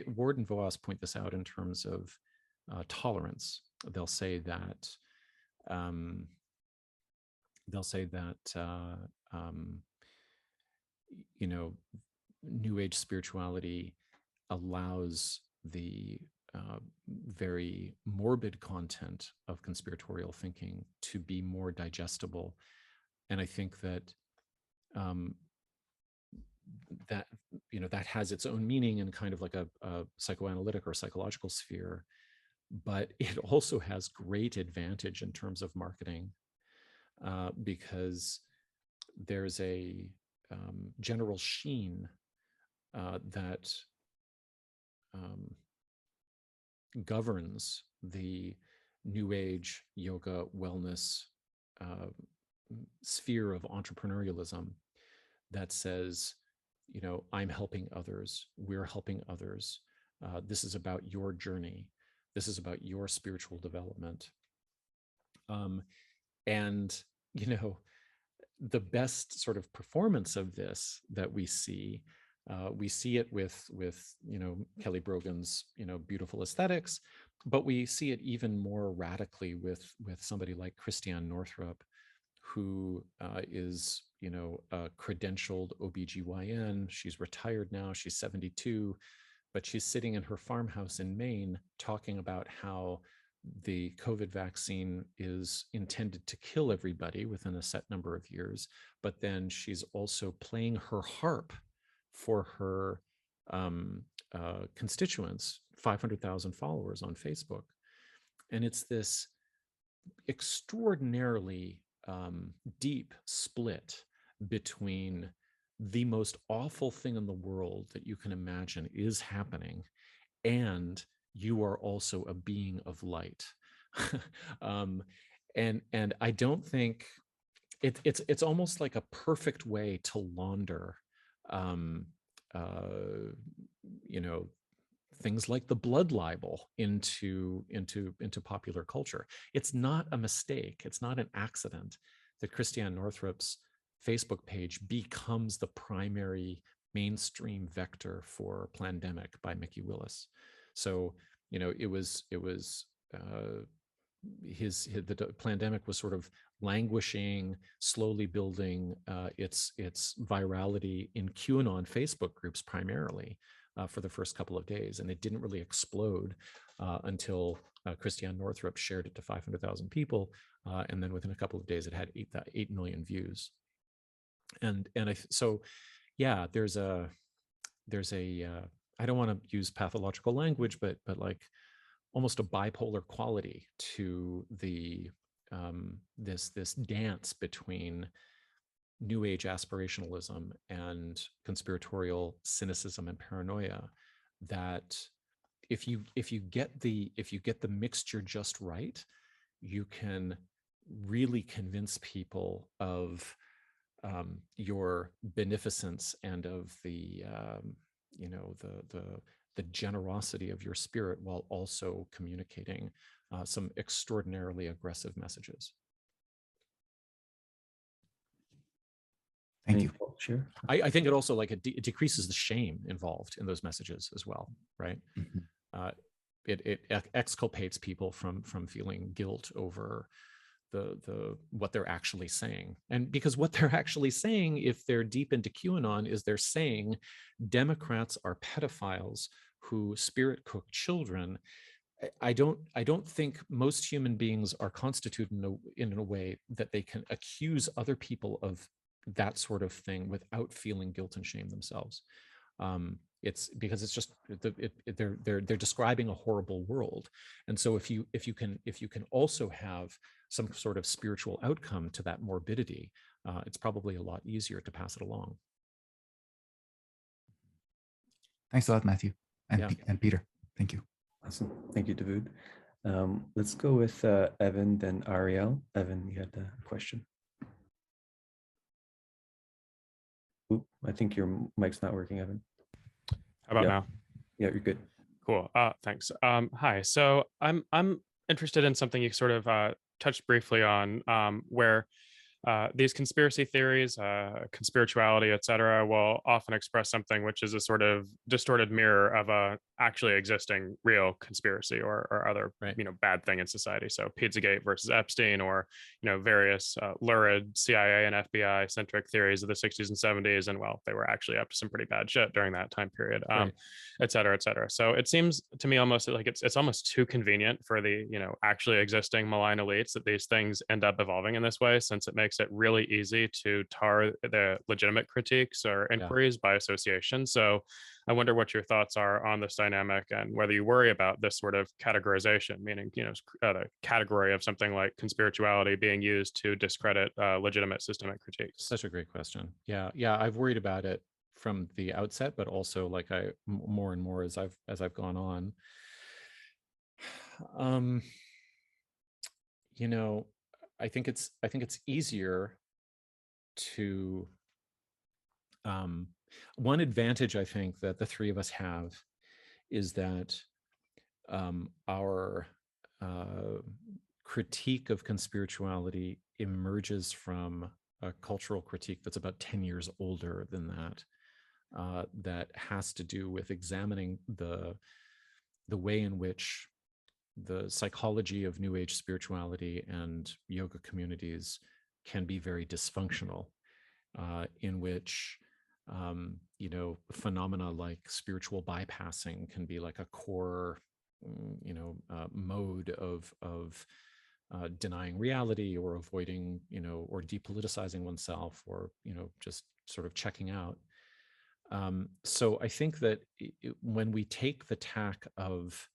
Ward and Voas point this out in terms of tolerance. They'll say that New Age spirituality allows the very morbid content of conspiratorial thinking to be more digestible. And I think that that, that has its own meaning in kind of like a psychoanalytic or psychological sphere, but it also has great advantage in terms of marketing, because there's a general sheen that governs the New Age yoga wellness sphere of entrepreneurialism that says, I'm helping others, we're helping others. This is about your journey. This is about your spiritual development. And, the best sort of performance of this that we see it with Kelly Brogan's, beautiful aesthetics, but we see it even more radically with somebody like Christiane Northrup, who is, a credentialed OBGYN. She's retired now, she's 72, but she's sitting in her farmhouse in Maine talking about how the COVID vaccine is intended to kill everybody within a set number of years, but then she's also playing her harp for her constituents, 500,000 followers on Facebook. And it's this extraordinarily deep split between the most awful thing in the world that you can imagine is happening, and you are also a being of light. And I don't think it's almost like a perfect way to launder things like the blood libel into popular culture. It's not a mistake. It's not an accident that Christiane Northrup's Facebook page becomes the primary mainstream vector for Plandemic by Mickey Willis. So, it was the Plandemic was sort of languishing, slowly building its virality in QAnon Facebook groups primarily for the first couple of days, and it didn't really explode until Christiane Northrup shared it to 500,000 people, and then within a couple of days, it had 8 million views. And so, yeah, there's a I don't want to use pathological language, but like almost a bipolar quality to the this dance between New Age aspirationalism and conspiratorial cynicism and paranoia, that if you get the mixture just right, you can really convince people of your beneficence and of the the generosity of your spirit, while also communicating some extraordinarily aggressive messages. Thank you. Sure. I think it also, like, it decreases the shame involved in those messages as well, right? Mm-hmm. It exculpates people from feeling guilt over the what they're actually saying. And because what they're actually saying, if they're deep into QAnon, is they're saying Democrats are pedophiles who spirit cook children. I don't think most human beings are constituted in a way that they can accuse other people of that sort of thing without feeling guilt and shame themselves. It's because it's just they're describing a horrible world, and so if you can also have some sort of spiritual outcome to that morbidity, it's probably a lot easier to pass it along. Thanks a lot, Matthew and, yeah. and Peter. Thank you. Awesome. Thank you, David. Let's go with Evan, then Ariel. Evan, you had a question. Oop, I think your mic's not working, Evan. How about now? Yeah, you're good. Cool. Thanks. Hi. So I'm interested in something you sort of touched briefly on, where these conspiracy theories, conspirituality, et cetera, will often express something which is a sort of distorted mirror of a actually existing real conspiracy or other Right. bad thing in society. So Pizzagate versus Epstein, or various lurid CIA and FBI centric theories of the 60s and 70s, and well, they were actually up to some pretty bad shit during that time period, Right. et cetera, et cetera. So it seems to me almost like it's almost too convenient for the actually existing malign elites that these things end up evolving in this way, since it makes it really easy to tar the legitimate critiques or inquiries by association. So I wonder what your thoughts are on this dynamic, and whether you worry about this sort of categorization, meaning, the category of something like conspirituality being used to discredit legitimate systemic critiques. Such a great question. Yeah, I've worried about it from the outset, but also like more and more as I've gone on. I think it's easier to one advantage I think that the three of us have is that our critique of conspirituality emerges from a cultural critique that's about 10 years older than that, that has to do with examining the way in which the psychology of New Age spirituality and yoga communities can be very dysfunctional, in which phenomena like spiritual bypassing can be like a core mode of denying reality, or avoiding or depoliticizing oneself, or just sort of checking out. So I think that when we take the tack of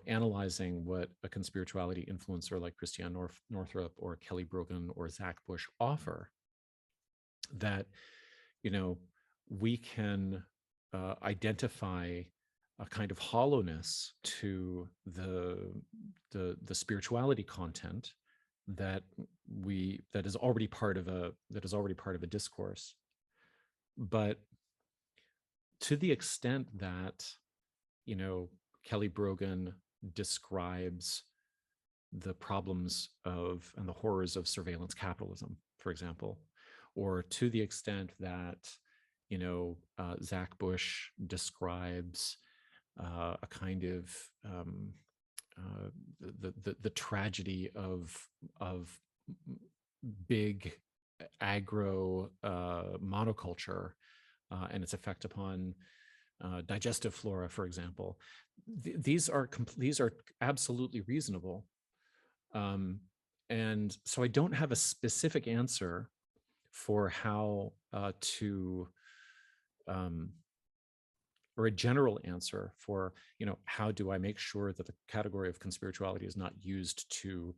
analyzing what a conspirituality influencer like Christiane Northrup or Kelly Brogan or Zach Bush offer, that we can identify a kind of hollowness to the spirituality content that is already part of a discourse. But to the extent that Kelly Brogan describes the problems of and the horrors of surveillance capitalism, for example, or to the extent that Zach Bush describes a kind of the tragedy of big agro monoculture and its effect upon digestive flora, for example. These are absolutely reasonable, and so I don't have a specific answer for how to or a general answer for how do I make sure that the category of conspirituality is not used to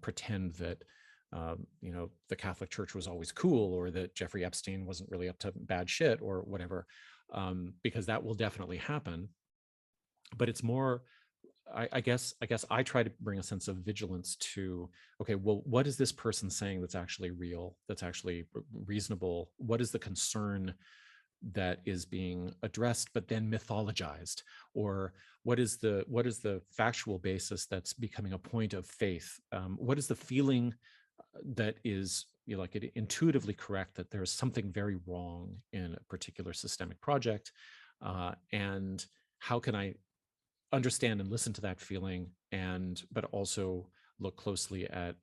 pretend that the Catholic Church was always cool, or that Jeffrey Epstein wasn't really up to bad shit, or whatever, because that will definitely happen. But it's more, I guess I try to bring a sense of vigilance to, okay, well, what is this person saying that's actually real, that's actually reasonable? What is the concern that is being addressed but then mythologized? Or what is the factual basis that's becoming a point of faith? What is the feeling that is it intuitively correct that there's something very wrong in a particular systemic project, and how can I understand and listen to that feeling, but also look closely at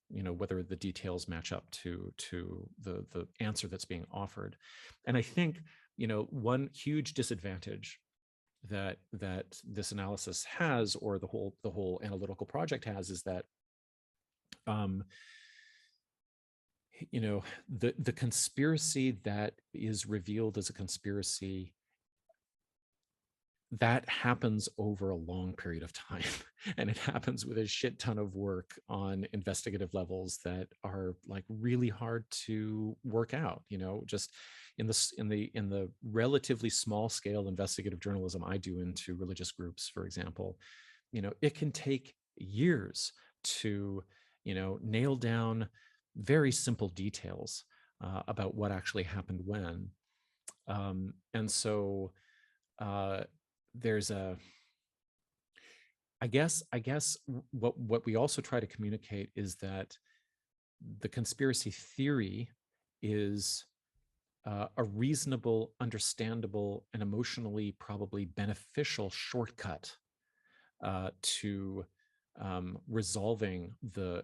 whether the details match up to the answer that's being offered. And I think one huge disadvantage that this analysis has, or the whole analytical project has, is that the conspiracy that is revealed as a conspiracy, that happens over a long period of time, and it happens with a shit ton of work on investigative levels that are like really hard to work out. Just in the relatively small scale investigative journalism I do into religious groups, for example, it can take years to nail down very simple details about what actually happened when, and so there's I guess what we also try to communicate is that the conspiracy theory is a reasonable, understandable, and emotionally probably beneficial shortcut to resolving the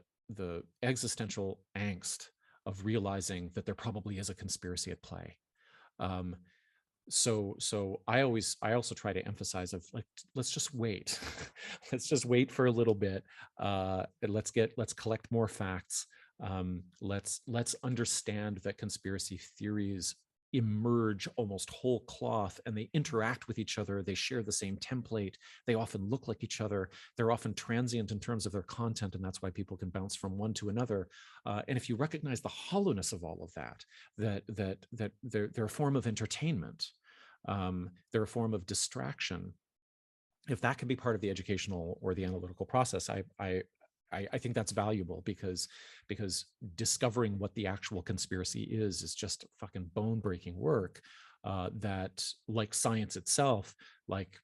existential angst of realizing that there probably is a conspiracy at play. So I also try to emphasize of like, let's just wait. Let's just wait for a little bit. And let's collect more facts. Let's understand that conspiracy theories emerge almost whole cloth, and they interact with each other. They share the same template. They often look like each other. They're often transient in terms of their content, and that's why people can bounce from one to another. And if you recognize the hollowness of all of that they're a form of entertainment, they're a form of distraction. If that can be part of the educational or the analytical process, I think that's valuable, because discovering what the actual conspiracy is just fucking bone-breaking work that, like science itself, like,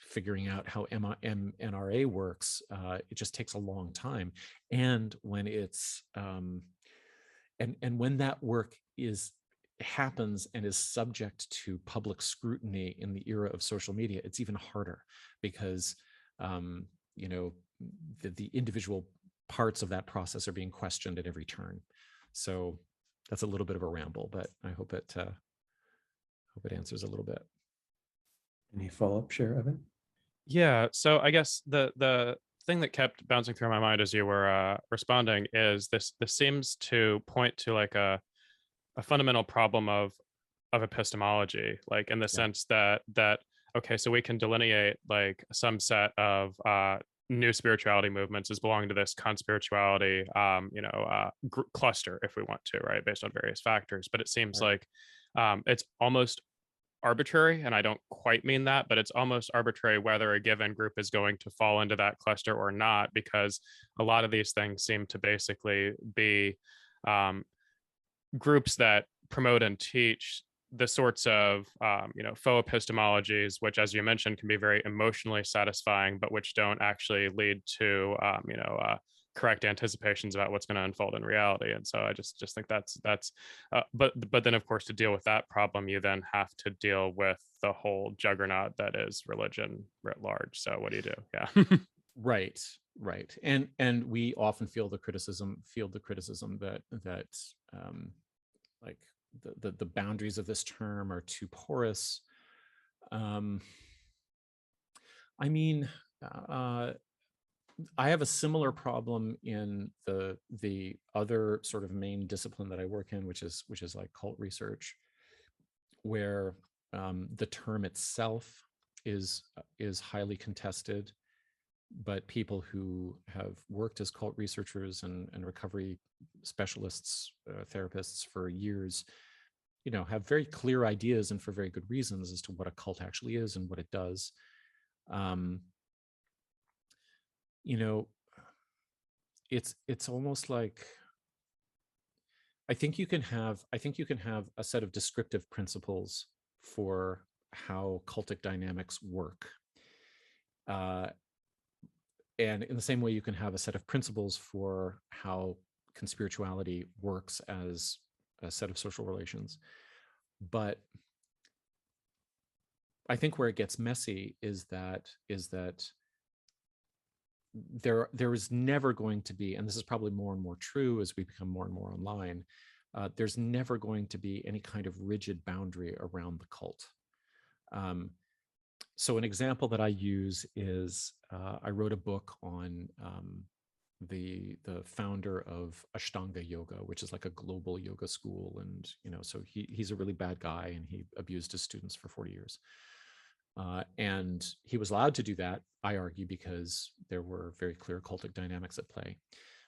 figuring out how NRA works, it just takes a long time. And when it's and when that work happens and is subject to public scrutiny in the era of social media, it's even harder, because the individual parts of that process are being questioned at every turn. So that's a little bit of a ramble, but I hope it answers a little bit. Any follow-up, share, Evan? Yeah. So I guess the thing that kept bouncing through my mind as you were responding is this seems to point to like a fundamental problem of epistemology, like in the sense that okay, so we can delineate like some set of new spirituality movements as belonging to this conspirituality cluster, if we want to, right, based on various factors. But it seems like it's almost arbitrary, and I don't quite mean that, but it's almost arbitrary whether a given group is going to fall into that cluster or not, because a lot of these things seem to basically be groups that promote and teach the sorts of faux epistemologies, which, as you mentioned, can be very emotionally satisfying, but which don't actually lead to correct anticipations about what's going to unfold in reality. And so I just think that's but then, of course, to deal with that problem, you then have to deal with the whole juggernaut that is religion writ large. So what do you do? Yeah. Right. And we often feel the criticism that like the boundaries of this term are too porous. I mean, I have a similar problem in the other sort of main discipline that I work in, which is like cult research, where the term itself is highly contested, but people who have worked as cult researchers and recovery specialists, therapists for years, have very clear ideas, and for very good reasons, as to what a cult actually is and what it does. It's almost like, I think you can have a set of descriptive principles for how cultic dynamics work. And in the same way, you can have a set of principles for how conspirituality works as a set of social relations. But I think where it gets messy is that there is never going to be, and this is probably more and more true as we become more and more online, there's never going to be any kind of rigid boundary around the cult. So an example that I use is I wrote a book on the founder of Ashtanga yoga, which is like a global yoga school, and so he's a really bad guy, and he abused his students for 40 years. And he was allowed to do that, I argue, because there were very clear cultic dynamics at play.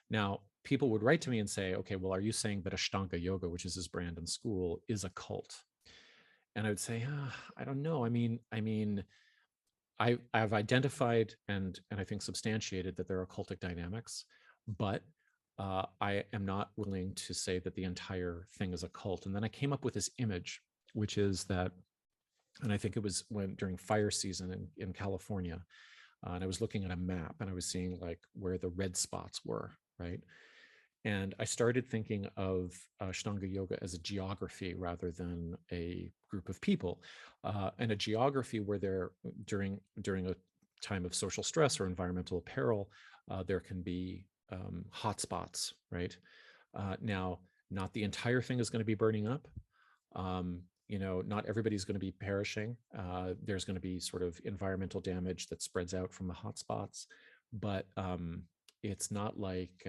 Now, people would write to me and say, okay, well, are you saying that Ashtanga yoga, which is his brand and school, is a cult? And I would say, I don't know. I mean, I've identified and I think substantiated that there are cultic dynamics, but I am not willing to say that the entire thing is a cult. And then I came up with this image, which is that, and I think it was during fire season in California, and I was looking at a map and I was seeing like where the red spots were, right? And I started thinking of Ashtanga yoga as a geography rather than a group of people, and a geography where there, during a time of social stress or environmental peril, there can be hotspots, right? Now, not the entire thing is going to be burning up. Not everybody's going to be perishing. There's going to be sort of environmental damage that spreads out from the hotspots, but it's not like.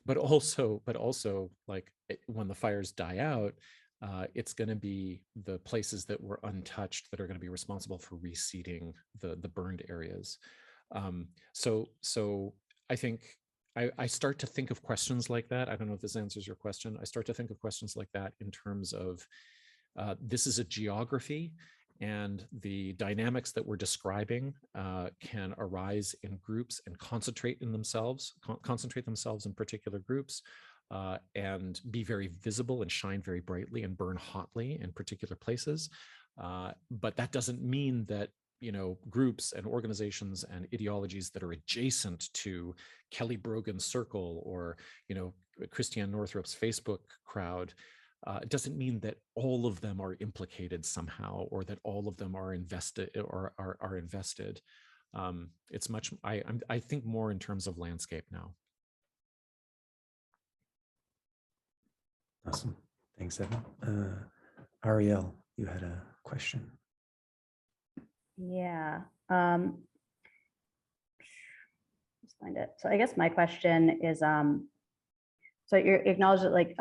But also, like when the fires die out, it's going to be the places that were untouched that are going to be responsible for reseeding the burned areas. So I think I start to think of questions like that. I don't know if this answers your question. I start to think of questions like that in terms of this is a geography, and the dynamics that we're describing can arise in groups and concentrate themselves in particular groups, and be very visible and shine very brightly and burn hotly in particular places. But that doesn't mean that groups and organizations and ideologies that are adjacent to Kelly Brogan's circle or Christiane Northrup's Facebook crowd, it doesn't mean that all of them are implicated somehow, or that all of them are invested or are invested. It's much. I think more in terms of landscape now. Awesome, thanks, Evan. Ariel, you had a question. Yeah. Let's find it. So I guess my question is, so you acknowledge that like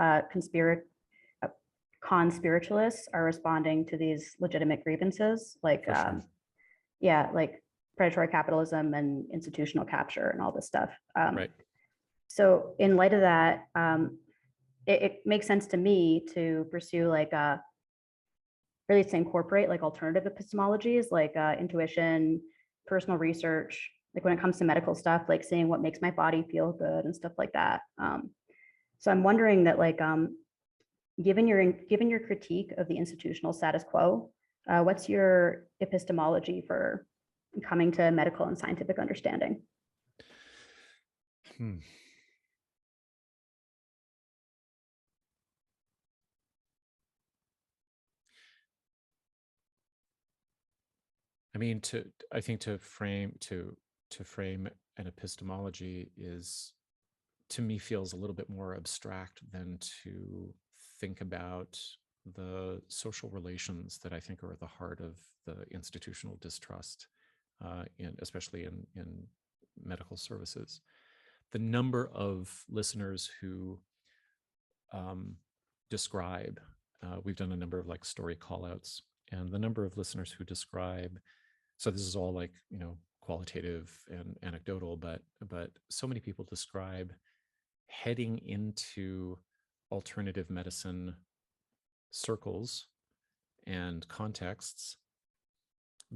conspiritualists are responding to these legitimate grievances, like like predatory capitalism and institutional capture and all this stuff. Right. So in light of that, it makes sense to me to pursue like really to incorporate like alternative epistemologies like intuition, personal research, like when it comes to medical stuff, like seeing what makes my body feel good and stuff like that. So I'm wondering that like, given your critique of the institutional status quo, what's your epistemology for coming to medical and scientific understanding? I mean, I think to frame an epistemology is, to me, feels a little bit more abstract than to think about the social relations that I think are at the heart of the institutional distrust, especially in medical services. The number of listeners who describe, we've done a number of like story callouts, and the number of listeners who describe, so this is all like, qualitative and anecdotal, but so many people describe heading into alternative medicine circles and contexts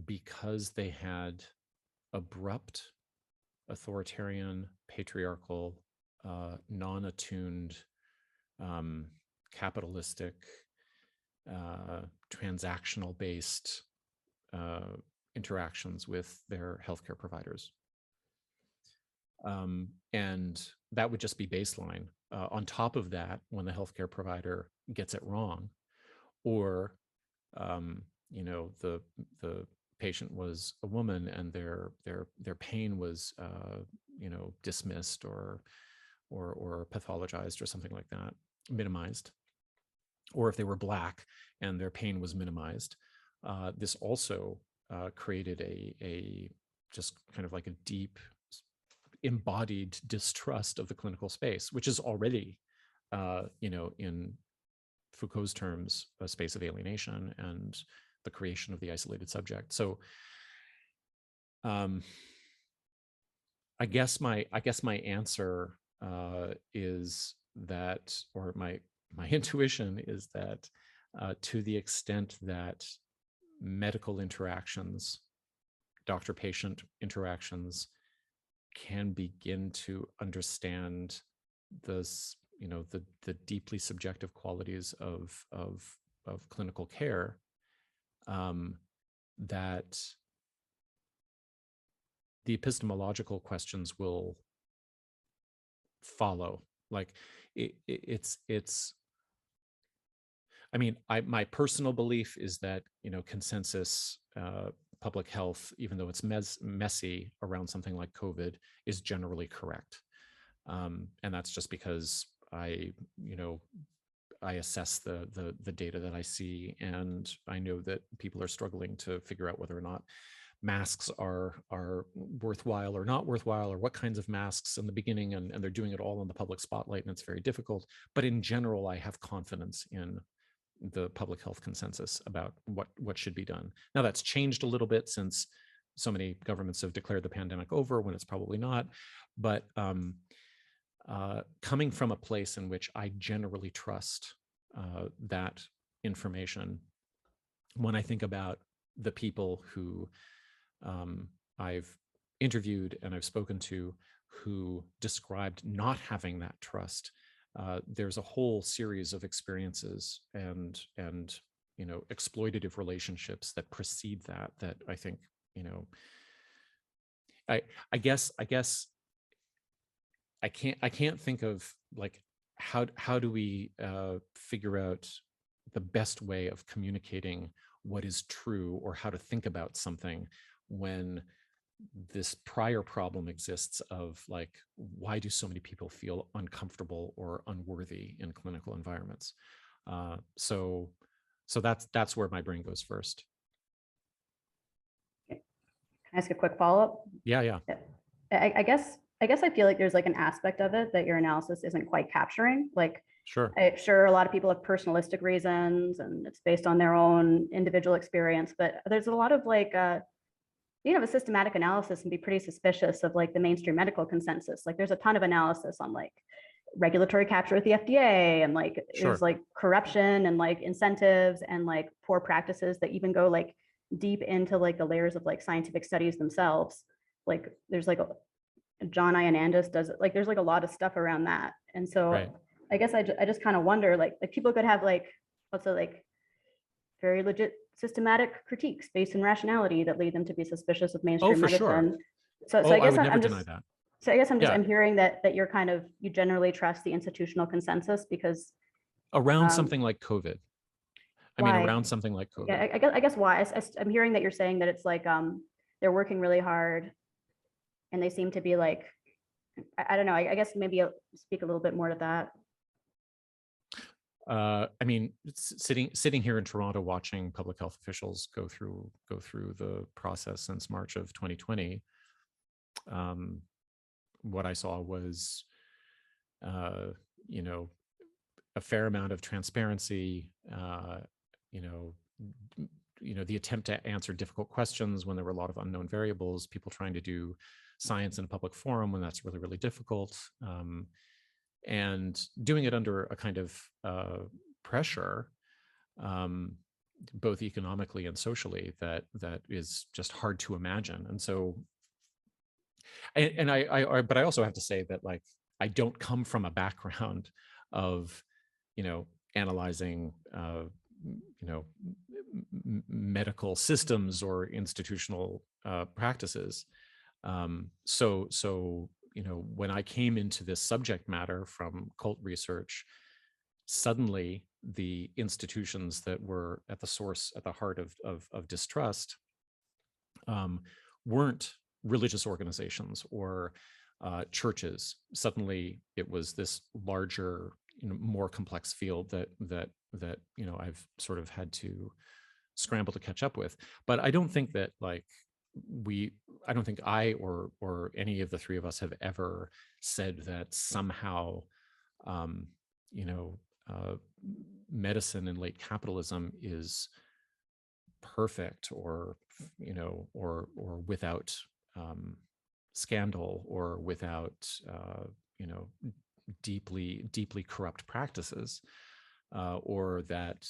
because they had abrupt, authoritarian, patriarchal, non-attuned, capitalistic, transactional-based interactions with their healthcare providers. And that would just be baseline. On top of that, when the healthcare provider gets it wrong, or the patient was a woman and their pain was dismissed or pathologized or something like that, minimized, or if they were Black and their pain was minimized, this also created a just kind of like a deep embodied distrust of the clinical space, which is already, in Foucault's terms, a space of alienation and the creation of the isolated subject. So, I guess my answer is that, or my intuition is that, to the extent that medical interactions, doctor-patient interactions, can begin to understand this, the deeply subjective qualities of clinical care, that the epistemological questions will follow. Like it's. I mean, my personal belief is that, you know, consensus public health, even though it's messy around something like COVID, is generally correct. And that's just because I assess the data that I see, and I know that people are struggling to figure out whether or not masks are worthwhile or not worthwhile, or what kinds of masks in the beginning, and they're doing it all in the public spotlight, and it's very difficult. But in general, I have confidence in the public health consensus about what should be done. Now, that's changed a little bit since so many governments have declared the pandemic over when it's probably not. But coming from a place in which I generally trust that information, when I think about the people who I've interviewed and I've spoken to who described not having that trust, there's a whole series of experiences and you know, exploitative relationships that precede that I think, you know, I guess I can't think of like how do we figure out the best way of communicating what is true, or how to think about something when this prior problem exists of like, why do so many people feel uncomfortable or unworthy in clinical environments? So that's where my brain goes first. Can I ask a quick follow-up? Yeah. I guess I feel like there's like an aspect of it that your analysis isn't quite capturing. Like, Sure. sure, a lot of people have personalistic reasons and it's based on their own individual experience, but there's a lot of like, you have a systematic analysis and be pretty suspicious of like the mainstream medical consensus. Like there's a ton of analysis on like regulatory capture with the FDA, and like there's like corruption and like incentives and like poor practices that even go like deep into like the layers of like scientific studies themselves. Like there's like John Ioannidis does it. Like there's like a lot of stuff around that. And so Right. I guess I just kind of wonder, like people could have like also like very legit systematic critiques based in rationality that lead them to be suspicious of mainstream for medicine. Sure. So I guess would never I'm deny just that. so I guess I'm just Yeah. I'm hearing that you're kind of, you generally trust the institutional consensus because around something like COVID. I mean, around something like COVID. Yeah, I guess why I'm hearing that you're saying that it's like they're working really hard and they seem to be like, I don't know, I guess maybe I'll speak a little bit more to that. I mean, sitting here in Toronto, watching public health officials go through the process since March of 2020, what I saw was, you know, a fair amount of transparency. The attempt to answer difficult questions when there were a lot of unknown variables. People trying to do science in a public forum when that's really, really difficult. And doing it under a kind of pressure, both economically and socially, that is just hard to imagine. And so, but I also have to say that, like, I don't come from a background of, you know, analyzing, you know, medical systems or institutional practices. So you know, when I came into this subject matter from cult research, suddenly the institutions that were at the source, at the heart of distrust, weren't religious organizations or churches. Suddenly it was this larger, you know, more complex field that you know, I've sort of had to scramble to catch up with. But I don't think that, like, I don't think I or any of the three of us have ever said that somehow, you know, medicine in late capitalism is perfect, or, you know, or without scandal, or without you know, deeply corrupt practices, or that,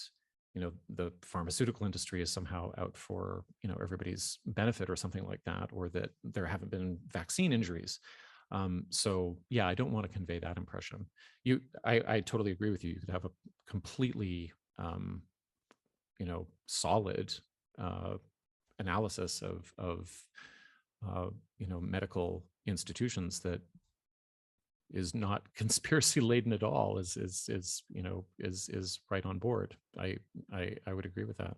you know, the pharmaceutical industry is somehow out for, you know, everybody's benefit or something like that, or that there haven't been vaccine injuries. So yeah, I don't want to convey that impression. I totally agree with you. You could have a completely, you know, solid analysis of you know, medical institutions that is not conspiracy laden at all is right on board. I would agree with that.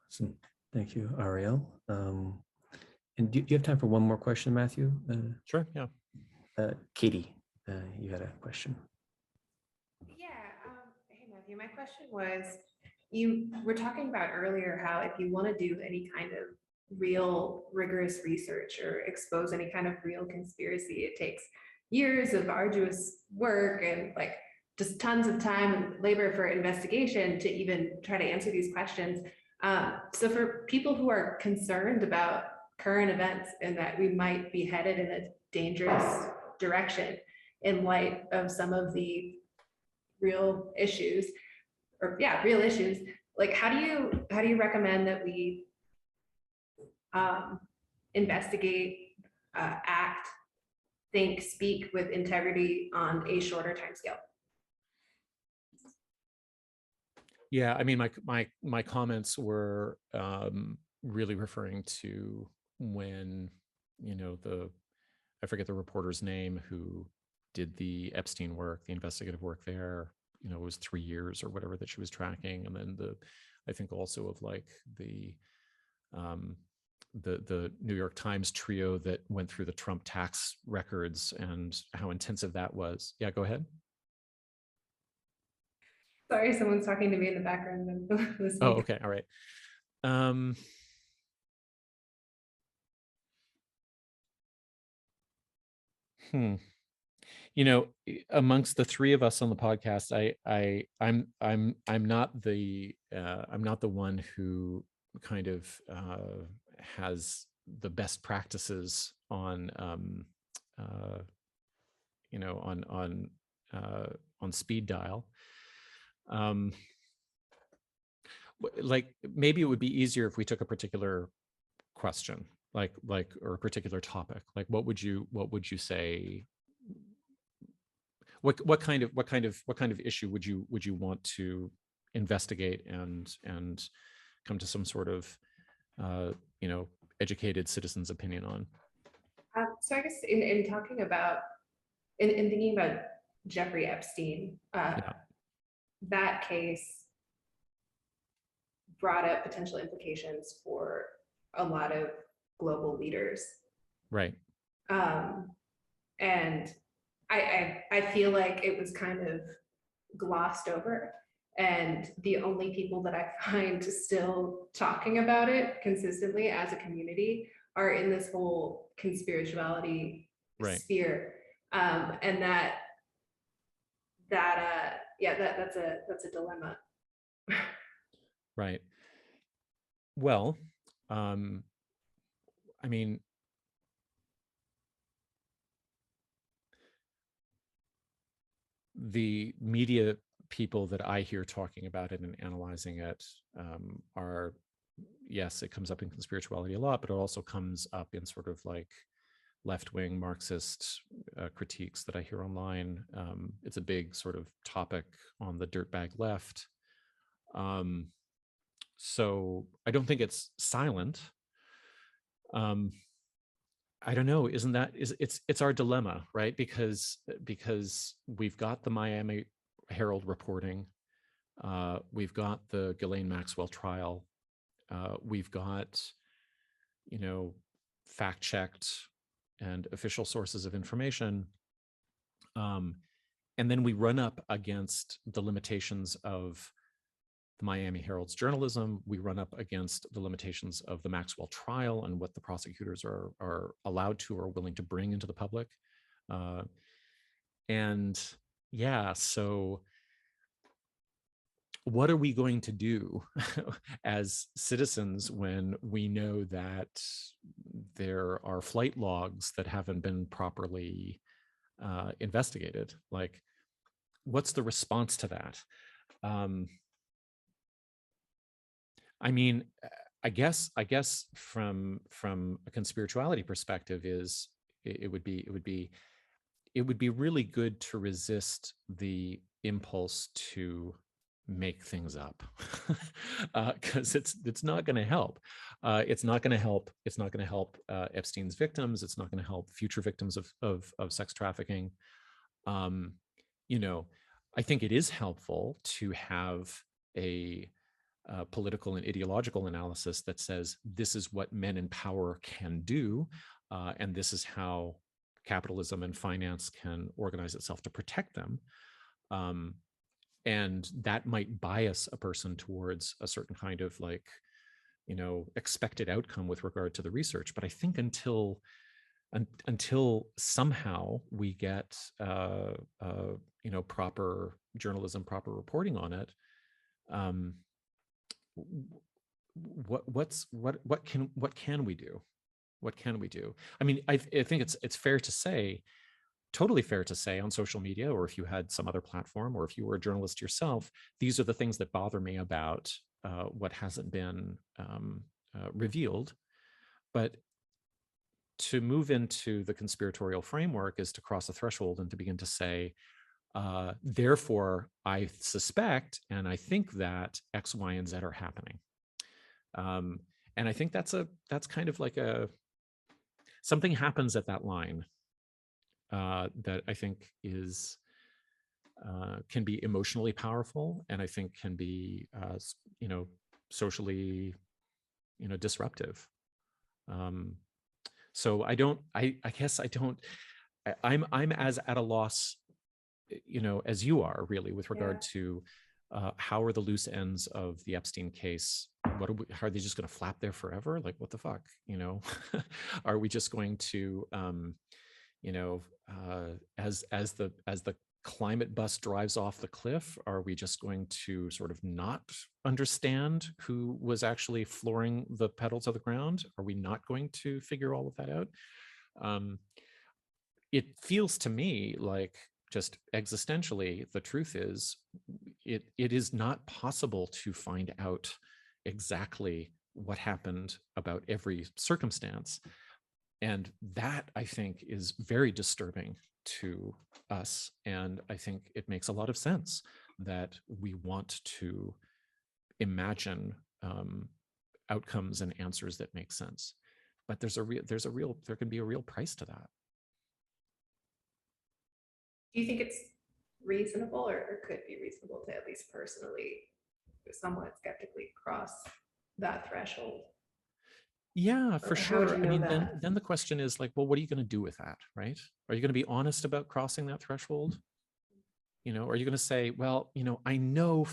Awesome. Thank you, Ariel. And do you have time for one more question, Matthew? Sure. Yeah. Katie, you had a question. Yeah. Hey, Matthew, my question was, you were talking about earlier how if you want to do any kind of real rigorous research or expose any kind of real conspiracy, it takes years of arduous work and like just tons of time and labor for investigation to even try to answer these questions. So for people who are concerned about current events and that we might be headed in a dangerous direction in light of some of the real issues, real issues, like how do you recommend that we investigate, act, think, speak with integrity on a shorter time scale? Yeah, I mean, my comments were really referring to when, I forget the reporter's name who did the Epstein work, the investigative work there, it was 3 years or whatever that she was tracking. And then I think also of like the New York Times trio that went through the Trump tax records and how intensive that was. Yeah, go ahead. Sorry, someone's talking to me in the background. Oh, okay. All right. Amongst the three of us on the podcast, I'm not the one who kind of has the best practices on on speed dial. Like maybe it would be easier if we took a particular question, like or a particular topic. Like what would you say? What kind of issue would you want to investigate and come to some sort of educated citizen's opinion on? So I guess in talking about in thinking about Jeffrey Epstein, that case brought up potential implications for a lot of global leaders. Right. And I feel like it was kind of glossed over, and the only people that I find still talking about it consistently as a community are in this whole conspirituality sphere. And that's a dilemma. Right. Well, I mean, the media people that I hear talking about it and analyzing it are, yes, it comes up in Conspirituality a lot, but it also comes up in sort of like left-wing Marxist critiques that I hear online. It's a big sort of topic on the dirtbag left. So I don't think it's silent. I don't know. It's our dilemma, right? Because we've got the Miami Herald reporting, we've got the Ghislaine Maxwell trial, we've got fact-checked and official sources of information, and then we run up against the limitations of the Miami Herald's journalism. We run up against the limitations of the Maxwell trial and what the prosecutors are allowed to or willing to bring into the public. And yeah, so what are we going to do as citizens when we know that there are flight logs that haven't been properly investigated? Like, what's the response to that? I mean, I guess from a conspirituality perspective is it would be really good to resist the impulse to make things up, because it's not going to help. It's not going to help. It's not going to help Epstein's victims. It's not going to help future victims of sex trafficking. You know, I think it is helpful to have a political and ideological analysis that says this is what men in power can do, and this is how capitalism and finance can organize itself to protect them. And that might bias a person towards a certain kind of, like, you know, expected outcome with regard to the research. But I think until somehow we get you know, proper journalism, proper reporting on it, what can we do? What can we do? I mean, I think it's fair to say, totally fair to say, on social media, or if you had some other platform, or if you were a journalist yourself, these are the things that bother me about what hasn't been revealed. But to move into the conspiratorial framework is to cross a threshold and to begin to say, therefore, I suspect and I think that X, Y, and Z are happening. And I think that's kind of like something happens at that line that I think is can be emotionally powerful, and I think can be you know, socially, you know, disruptive. So I guess I'm as at a loss, you know, as you are, really, with regard to how are the loose ends of the Epstein case? How are they just going to flap there forever? Like, what the fuck, you know? Are we just going to, you know, as the climate bus drives off the cliff, are we just going to sort of not understand who was actually flooring the pedal to the ground? Are we not going to figure all of that out? It feels to me like, just existentially, the truth is, it is not possible to find out exactly what happened about every circumstance. And that, I think, is very disturbing to us. And I think it makes a lot of sense that we want to imagine outcomes and answers that make sense. But there can be a real price to that. Do you think it's reasonable, or could be reasonable, to at least personally, somewhat skeptically cross that threshold? Yeah, for sure. I mean, that? then the question is, like, well, what are you going to do with that, right? Are you going to be honest about crossing that threshold? You know, are you going to say, well, you know, I know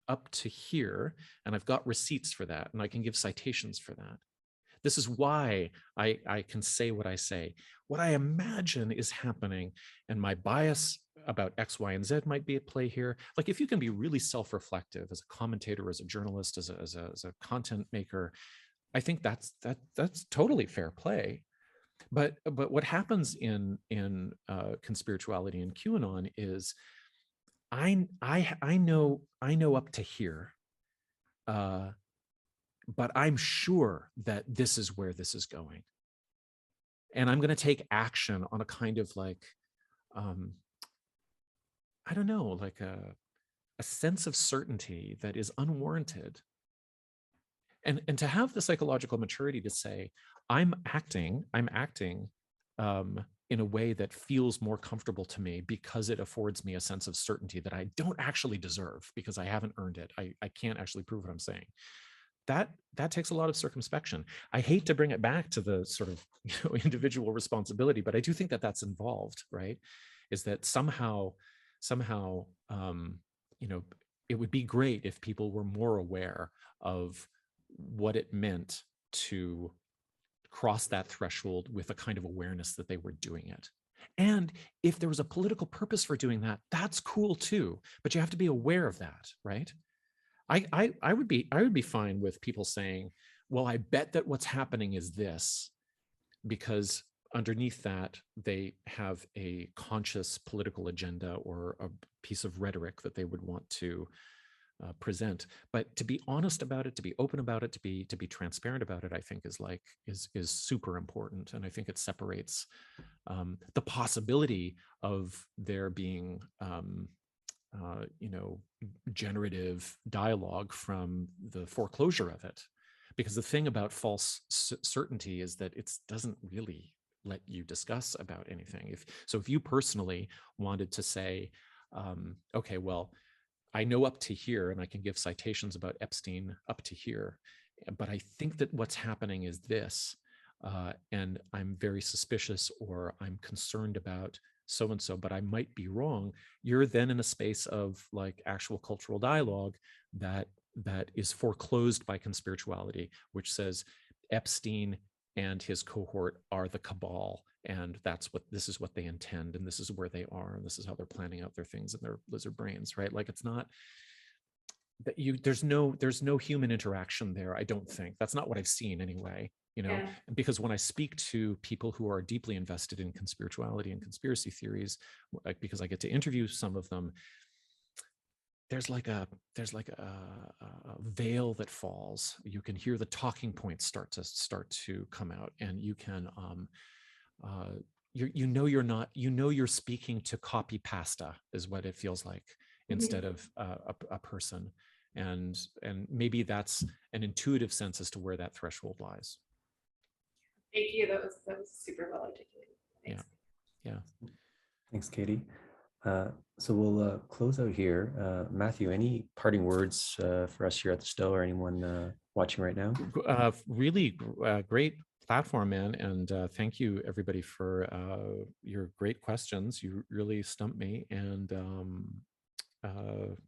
up to here, and I've got receipts for that, and I can give citations for that. This is why I can say what I say. What I imagine is happening, and my bias about X, Y, and Z might be at play here. Like, if you can be really self-reflective as a commentator, as a journalist, as a content maker, I think that's totally fair play. But what happens in conspirituality and QAnon is, I know up to here. But I'm sure that this is where this is going. And I'm going to take action on a kind of, like, I don't know, like a sense of certainty that is unwarranted. And to have the psychological maturity to say, I'm acting in a way that feels more comfortable to me because it affords me a sense of certainty that I don't actually deserve because I haven't earned it. I can't actually prove what I'm saying. That takes a lot of circumspection. I hate to bring it back to the sort of, you know, individual responsibility, but I do think that that's involved, right? Is that somehow, you know, it would be great if people were more aware of what it meant to cross that threshold with a kind of awareness that they were doing it. And if there was a political purpose for doing that, that's cool too. But you have to be aware of that, right? I would be fine with people saying, well, I bet that what's happening is this, because underneath that, they have a conscious political agenda or a piece of rhetoric that they would want to present. But to be honest about it, to be open about it, to be transparent about it, I think is super important. And I think it separates the possibility of there being generative dialogue from the foreclosure of it. Because the thing about false certainty is that it doesn't really let you discuss about anything. If you personally wanted to say, okay, well, I know up to here, and I can give citations about Epstein up to here, but I think that what's happening is this, and I'm very suspicious, or I'm concerned about so-and-so, but I might be wrong. You're then in a space of like actual cultural dialogue that is foreclosed by conspirituality, which says Epstein and his cohort are the cabal, and this is what they intend, and this is where they are, and this is how they're planning out their things in their lizard brains, right? Like, it's not that there's no human interaction there. I don't think. That's not what I've seen anyway. Yeah. Because when I speak to people who are deeply invested in conspirituality and conspiracy theories, like, because I get to interview some of them, there's like a veil that falls. You can hear the talking points start to come out, and you can you're speaking to copy pasta, is what it feels like, instead of a person, and maybe that's an intuitive sense as to where that threshold lies. Thank you. That was super well articulated. Thanks. Yeah. Thanks, Katie. So we'll close out here. Matthew, any parting words for us here at the Stoa, or anyone watching right now? Really great platform, man. And thank you, everybody, for your great questions. You really stumped me. And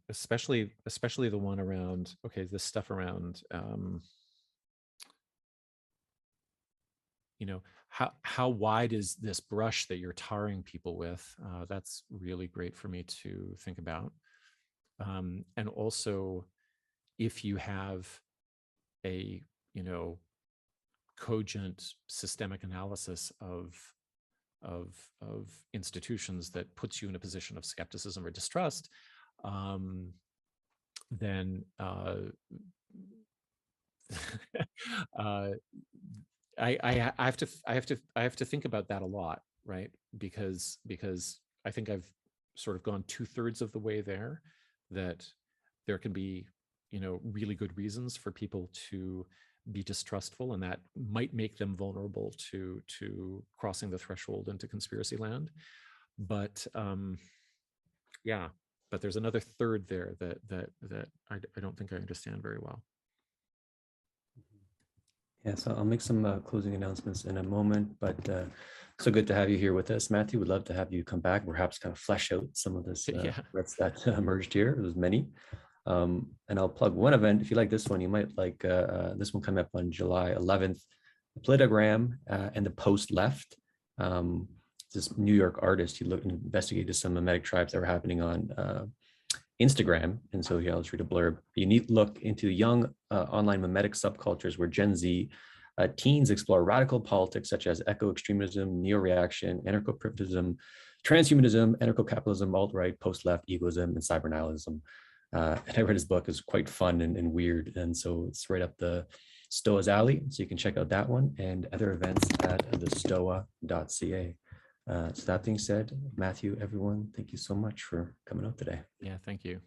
especially the one around, this stuff around, how wide is this brush that you're tarring people with? That's really great for me to think about. And also, if you have a, cogent systemic analysis of institutions that puts you in a position of skepticism or distrust, then I have to think about that a lot, right? Because I think I've sort of gone 2/3 of the way there, that there can be, really good reasons for people to be distrustful, and that might make them vulnerable to crossing the threshold into conspiracy land. But but there's another third there that I don't think I understand very well. Yeah, so I'll make some closing announcements in a moment, but so good to have you here with us, Matthew. We'd love to have you come back, perhaps kind of flesh out some of this threats that emerged here. There's many. And I'll plug one event. If you like this one, you might like this one coming up on July 11th, the Politogram and the Post Left. This New York artist, he investigated some Memetic tribes that were happening on Instagram. And so here, I'll just read a blurb. A unique look into young online memetic subcultures where Gen Z teens explore radical politics such as eco-extremism, neo-reaction, anarcho-privatism, transhumanism, anarcho-capitalism, alt-right, post-left, egoism, and cybernihilism. And I read his book. It's quite fun and weird. And so it's right up the Stoa's alley. So you can check out that one and other events at thestoa.ca. So that being said, Matthew, everyone, thank you so much for coming out today. Yeah, thank you.